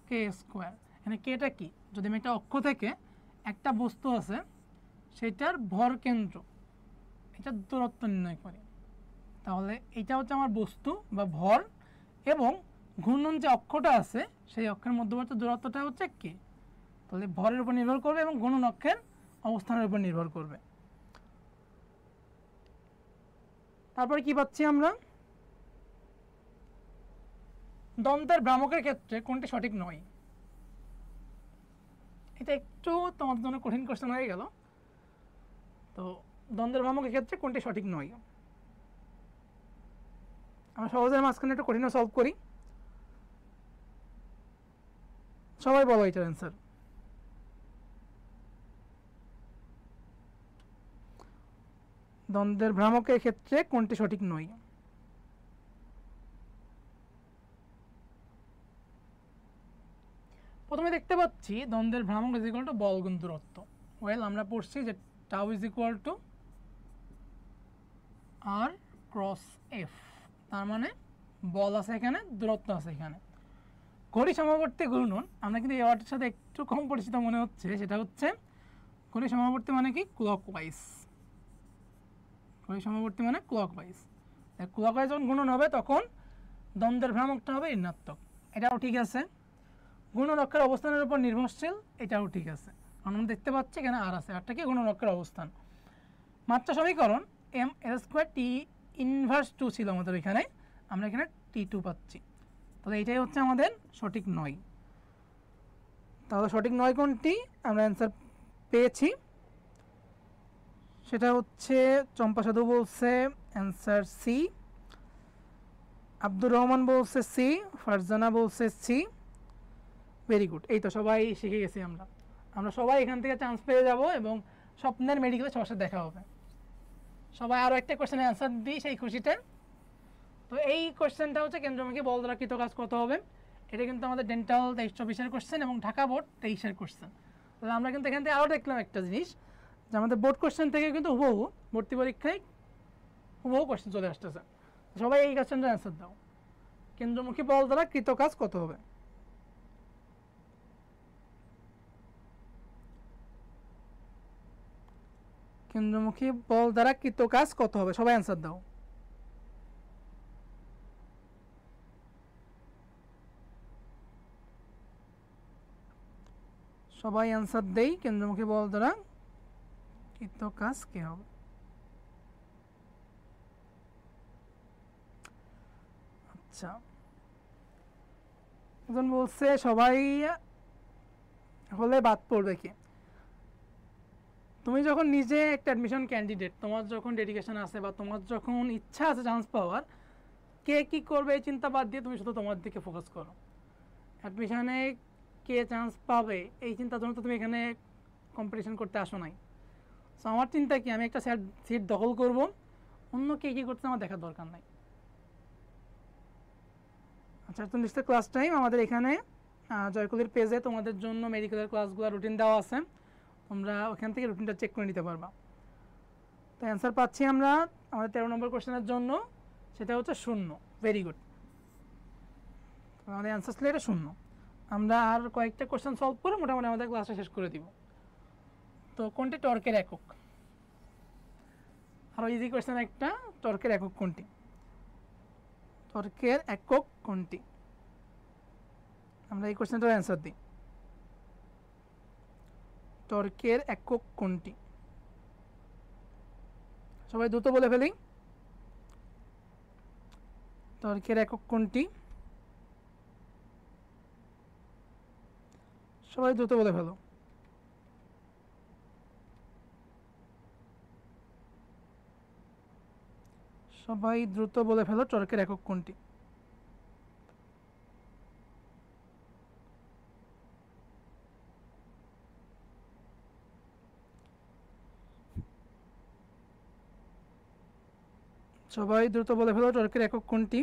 কে স্কোয়ার। এখানে কেটা কি? যদি আমি একটা অক্ষ থেকে একটা বস্তু আছে সেটার ভর কেন্দ্র, এটার দূরত্ব নির্ণয় করি, তাহলে এটা হচ্ছে আমার বস্তু বা ভর, এবং ঘূর্ণন যে অক্ষটা আছে সেই অক্ষের মধ্যবর্তী দূরত্বটা হচ্ছে কে। তাহলে ভরের উপর নির্ভর করবে এবং ঘূর্ণনক্ষের অবস্থানের উপর নির্ভর করবে। তারপরে কি পাচ্ছি আমরা? দন্তের ভ্রামকের ক্ষেত্রে কোনটি সঠিক নয়? এটা একটু তোমাদের জন্য কঠিন কোশ্চেন হয়ে গেল। তো দ্বন্দ্বের ভ্রামকের ক্ষেত্রে কোনটি সঠিক নয়? আমরা সহজের মাঝখানে একটু কঠিন সলভ করি। সবাই বলো এটার অ্যান্সার। দ্বন্দ্বের ভ্রামকের ক্ষেত্রে কোনটি সঠিক নয়? প্রথমে দেখতে পাচ্ছি দ্বন্দ্বের ভ্রামক ইজ ইকুয়াল টু বল গুণ দূরত্ব। ওয়েল আমরা পড়ছি যে tau is equal to R cross F, তার মানে বল আছে এখানে, দূরত্ব আছে এখানে। ঘড়ি সমাবর্তী ঘূর্ণন আমরা কিন্তু এই ওয়ার্ডের সাথে একটু কম পরিচিত মনে হচ্ছে, সেটা হচ্ছে ঘড়ি সমাবর্তী মানে কি ক্লকওয়াইজ। ঘড়ি সমাবর্তী মানে ক্লকওয়াইজ। ক্লকওয়াইজ যখন ঘূর্ণন হবে তখন দ্বন্দ্বের ভ্রামকটা হবে ঋণাত্মক, এটাও ঠিক আছে। গুণরক্ষার অবস্থানের উপর নির্ভরশীল, এটাও ঠিক আছে। আমরা দেখতে পাচ্ছি এখানে আর আছে, আরটা কি গুণরক্ষার অবস্থান। মাত্রা সমীকরণ M L square T inverse 2 ছিল আমাদের এখানে, আমরা এখানে T2 পাচ্ছি। তাহলে এটাই হচ্ছে আমাদের সঠিক নয়। তাহলে সঠিক নয় কোনটি? আমরা অ্যান্সার পেয়েছি, সেটা হচ্ছে চম্পা সাধু বলছে অ্যান্সার সি, আব্দুর রহমান বলছে সি, ফারজানা বলছে সি। ভেরি গুড, এই তো সবাই শিখে গেছি আমরা। আমরা সবাই এখান থেকে চান্স পেয়ে যাব এবং স্বপ্নের মেডিকেলে সবার সাথে দেখা হবে। সবাই আরও একটা কোয়েশ্চেনের অ্যান্সার দিই সেই খুশিতে। তো এই কোয়েশ্চেনটা হচ্ছে কেন্দ্রমুখী বল দ্বারা কৃত কাজ কত হবে। এটা কিন্তু আমাদের ডেন্টাল 23-24 কোয়েশ্চেন এবং ঢাকা বোর্ড 23 কোয়েশ্চেন। তাহলে আমরা কিন্তু এখান থেকে আরও দেখলাম একটা জিনিস, যে আমাদের বোর্ড কোয়েশ্চেন থেকে কিন্তু হুবহু ভর্তি পরীক্ষায় হুবহু কোয়েশ্চেন চলে আসতেছে। সবাই এই কোয়েশ্চেনটার অ্যান্সার দাও, কেন্দ্রমুখী বল দ্বারা কৃত কাজ কত হবে। কেন্দ্রমুখী বল দ্বারা কৃত কাজ কত হবে, সবাই অ্যান্সার দাও। সবাই অ্যান্সার দেই, কেন্দ্রমুখী বল দ্বারা কৃত কাজ কি হবে। আচ্ছা, একজন বলছে সবাই হলে বাদ পড়বে কি? তুমি যখন নিজে একটা অ্যাডমিশন ক্যান্ডিডেট, তোমার যখন ডেডিকেশন আছে বা তোমার যখন ইচ্ছা আছে চান্স পাওয়ার, কে কী করবে এই চিন্তা বাদ দিয়ে তুমি শুধু তোমার দিকে ফোকাস করো। অ্যাডমিশনে কে চান্স পাবে এই চিন্তার জন্য তো তুমি এখানে কম্পিটিশন করতে আসো নাই। সো আমার চিন্তা কি, আমি একটা সিট দখল করব, অন্য কে কী করতে আমার দেখার দরকার নাই। আচ্ছা, 48 ক্লাস টাইম আমাদের এখানে জয়কুলির পেজে তোমাদের জন্য মেডিকেলের ক্লাসগুলো রুটিন দেওয়া আছে, তোমরা ওখান থেকে রুটিনটা চেক করে নিতে পারবা। তো অ্যান্সার পাচ্ছি আমরা আমাদের 13 নম্বর কোশ্চেনের জন্য, সেটা হচ্ছে 0। ভেরি গুড, আমাদের অ্যান্সার ছিল এটা 0। আমরা আর কয়েকটা কোশ্চেন সলভ করে মোটামুটি আমাদের ক্লাসটা শেষ করে দিব। তো কোনটি টর্কের একক? আরও ইজি কোশ্চেন একটা, টর্কের একক কোনটি? টর্কের একক কোনটি? আমরা এই কোশ্চেনটার অ্যান্সার দিই। টর্কের একক কোনটি? সবাই দ্রুত বলে ফেলি, টর্কের একক কোনটি? সবাই দ্রুত বলে ফেলো। সবাই দ্রুত বলে ফেলো, টর্কের একক কোনটি? সবাই দ্রুত বলে ফেলো, টর্কের একক কোনটি?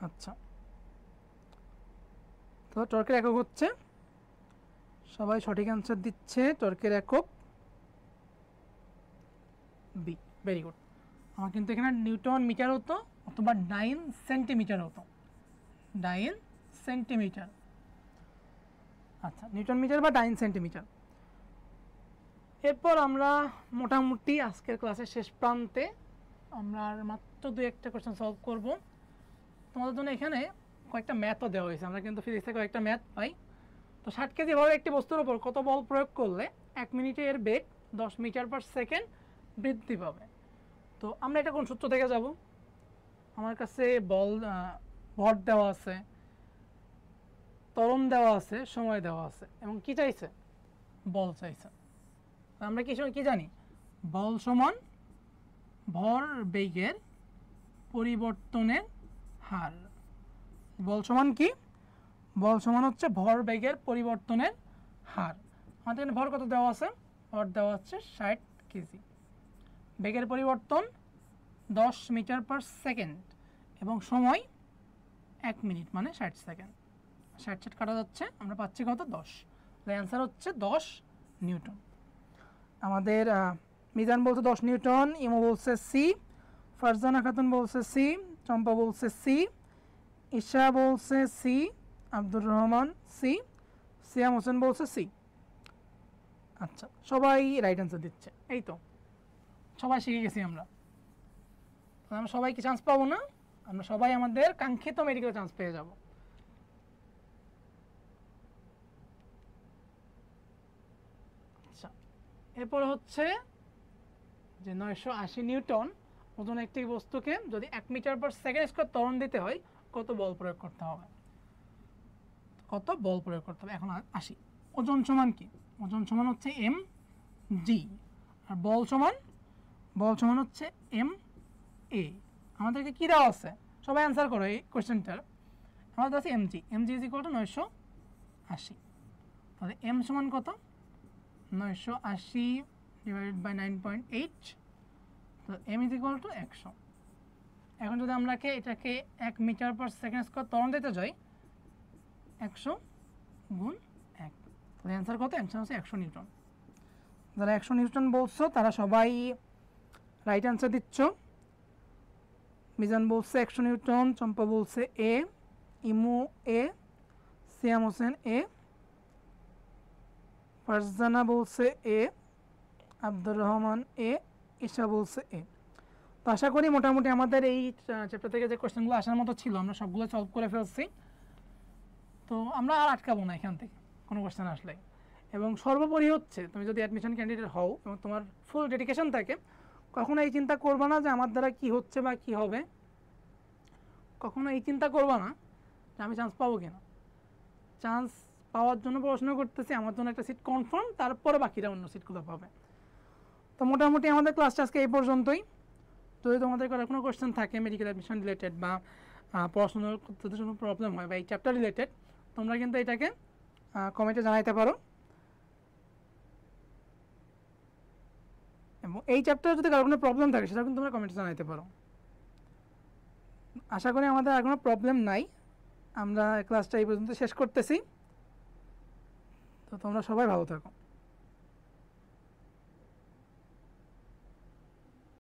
আচ্ছা, তো টর্কের একক হচ্ছে, সবাই সঠিক অ্যান্সার দিচ্ছে, টর্কের একক বি। Very good. আমার কিন্তু এখানে নিউটন মিটার হতো অথবা 9 সেন্টিমিটার হতো, 9 সেন্টিমিটার। আচ্ছা, নিউটন মিটার বা 9 সেন্টিমিটার। এরপর আমরা মোটামুটি আজকের ক্লাসের শেষ প্রান্তে, আমরা মাত্র 2-1টা কোয়েশ্চেন সলভ করব। তোমাদের জন্য এখানে কয়েকটা ম্যাথও দেওয়া হয়েছে, আমরা কিন্তু ফিজিক্সে কয়েকটা ম্যাথ পাই। তো 60 কেজি ভরের একটি বস্তুর উপর কত বল প্রয়োগ করলে 1 মিনিটে এর বেগ 10 মিটার পার সেকেন্ড বৃদ্ধি পাবে। তো আমরা এটা কোন সূত্র থেকে যাব? আমার কাছে ভর দেওয়া আছে, ত্বরণ দেওয়া আছে, সময় দেওয়া আছে এবং কি চাইছে? বল চাইছে। আমরা কি জানি? বল সমান ভর বেগের পরিবর্তনের হার। বল সমান কি? বল সমান হচ্ছে ভর বেগের পরিবর্তনের হার। আমাদের এখানে ভর কত দেওয়া আছে? ভর দেওয়া হচ্ছে 60 কেজি। বেগের পরিবর্তন 10 মিটার পার সেকেন্ড এবং সময় 1 মিনিট মানে 60 সেকেন্ড। 60 কাটা যাচ্ছে, আমরা পাচ্ছি কত? 10। তাহলে অ্যান্সার হচ্ছে 10 নিউটন। আমাদের মিজান বলছে 10 নিউটন, ইমো বলছে সি, ফারজানা খাতুন বলছে সি, চম্পা বলছে সি, ঈশা বলছে সি, আব্দুর রহমান সি, সিয়াম হোসেন বলছে সি। আচ্ছা, সবাই রাইট অ্যান্সার দিচ্ছে। এই তো সবাই শিখে গেছি আমরা। আমরা সবাই কি চান্স পাবো না? আমরা সবাই আমাদের কাঙ্ক্ষিত মেডিকেল চান্স পেয়ে যাব। আচ্ছা, এরপর হচ্ছে যে 980 নিউটন ওজন একটি বস্তুকে যদি 1 মিটার পার সেকেন্ড স্কয়ার ত্বরণ দিতে হয় কত বল প্রয়োগ করতে হবে? কত বল প্রয়োগ করতে হবে? এখন আসি, ওজন সমান কি? ওজন সমান হচ্ছে এম জি, আর বল সমান হচ্ছে এম এ। আমাদেরকে কি দেওয়া আছে? সবাই অ্যান্সার করো এই কোয়েশ্চেনটার। আমাদের আছে M G is equal to 980। তাহলে এম সমান কত? 980 ডিভাইডেড বাই 9.8, তো এম ইজ ইকুয়াল টু 100। এখন যদি আমরা এটাকে 1 মিটার পার সেকেন্ড স্কয়ার ত্বরণ দিতে যাই, 100 গুণ 1, তাহলে অ্যান্সার কত? অ্যান্সার হচ্ছে 100 নিউটন। যারা 100 নিউটন বলছো তারা সবাই রাইট অ্যান্সার দিচ্ছ। মিজান বলছে 100 নিউটন, চম্পা বলছে এ, ইমু এ, সিয়াম হোসেন এ, ফারজানা বলছে এ, আব্দুর রহমান এ, ঈশা বলছে এ। তো আশা করি মোটামুটি আমাদের এই চ্যাপ্টার থেকে যে কোয়েশ্চেনগুলো আসার মতো ছিল আমরা সবগুলো সলভ করে ফেলছি। তো আমরা আর আটকাবো না এখান থেকে কোনো কোয়েশ্চেন আসলে। এবং সর্বোপরি হচ্ছে তুমি যদি অ্যাডমিশন ক্যান্ডিডেট হও এবং তোমার ফুল ডেডিকেশন থাকে, কখনো এই চিন্তা করবা না যে আমার দ্বারা কি হচ্ছে বা কি হবে। কখনো এই চিন্তা করবা না যে আমি চান্স পাবো কিনা। চান্স পাওয়ার জন্য পড়াশোনা করতেছি, আমার জন্য একটা সিট কনফার্ম, তারপরে বাকিরা অন্য সিটগুলো পাবে। তো মোটামুটি আমাদের ক্লাসটা আজকে এই পর্যন্তই। যদি তোমাদের কোনো কোয়েশ্চেন থাকে মেডিকেল অ্যাডমিশন রিলেটেড বা পড়াশোনার যদি কোনো প্রবলেম হয় বা এই চ্যাপ্টার রিলেটেড, তোমরা কিন্তু এটাকে কমেন্টে জানাইতে পারো। এবং এই চ্যাপ্টারে যদি কারো কোনো প্রবলেম থাকে সেটা কিন্তু তোমরা কমেন্টে জানাইতে পারো। আশা করি আমাদের আর কোনো প্রবলেম নাই। আমরা ক্লাসটা এই পর্যন্ত শেষ করতেছি। তো তোমরা সবাই ভালো থাকো।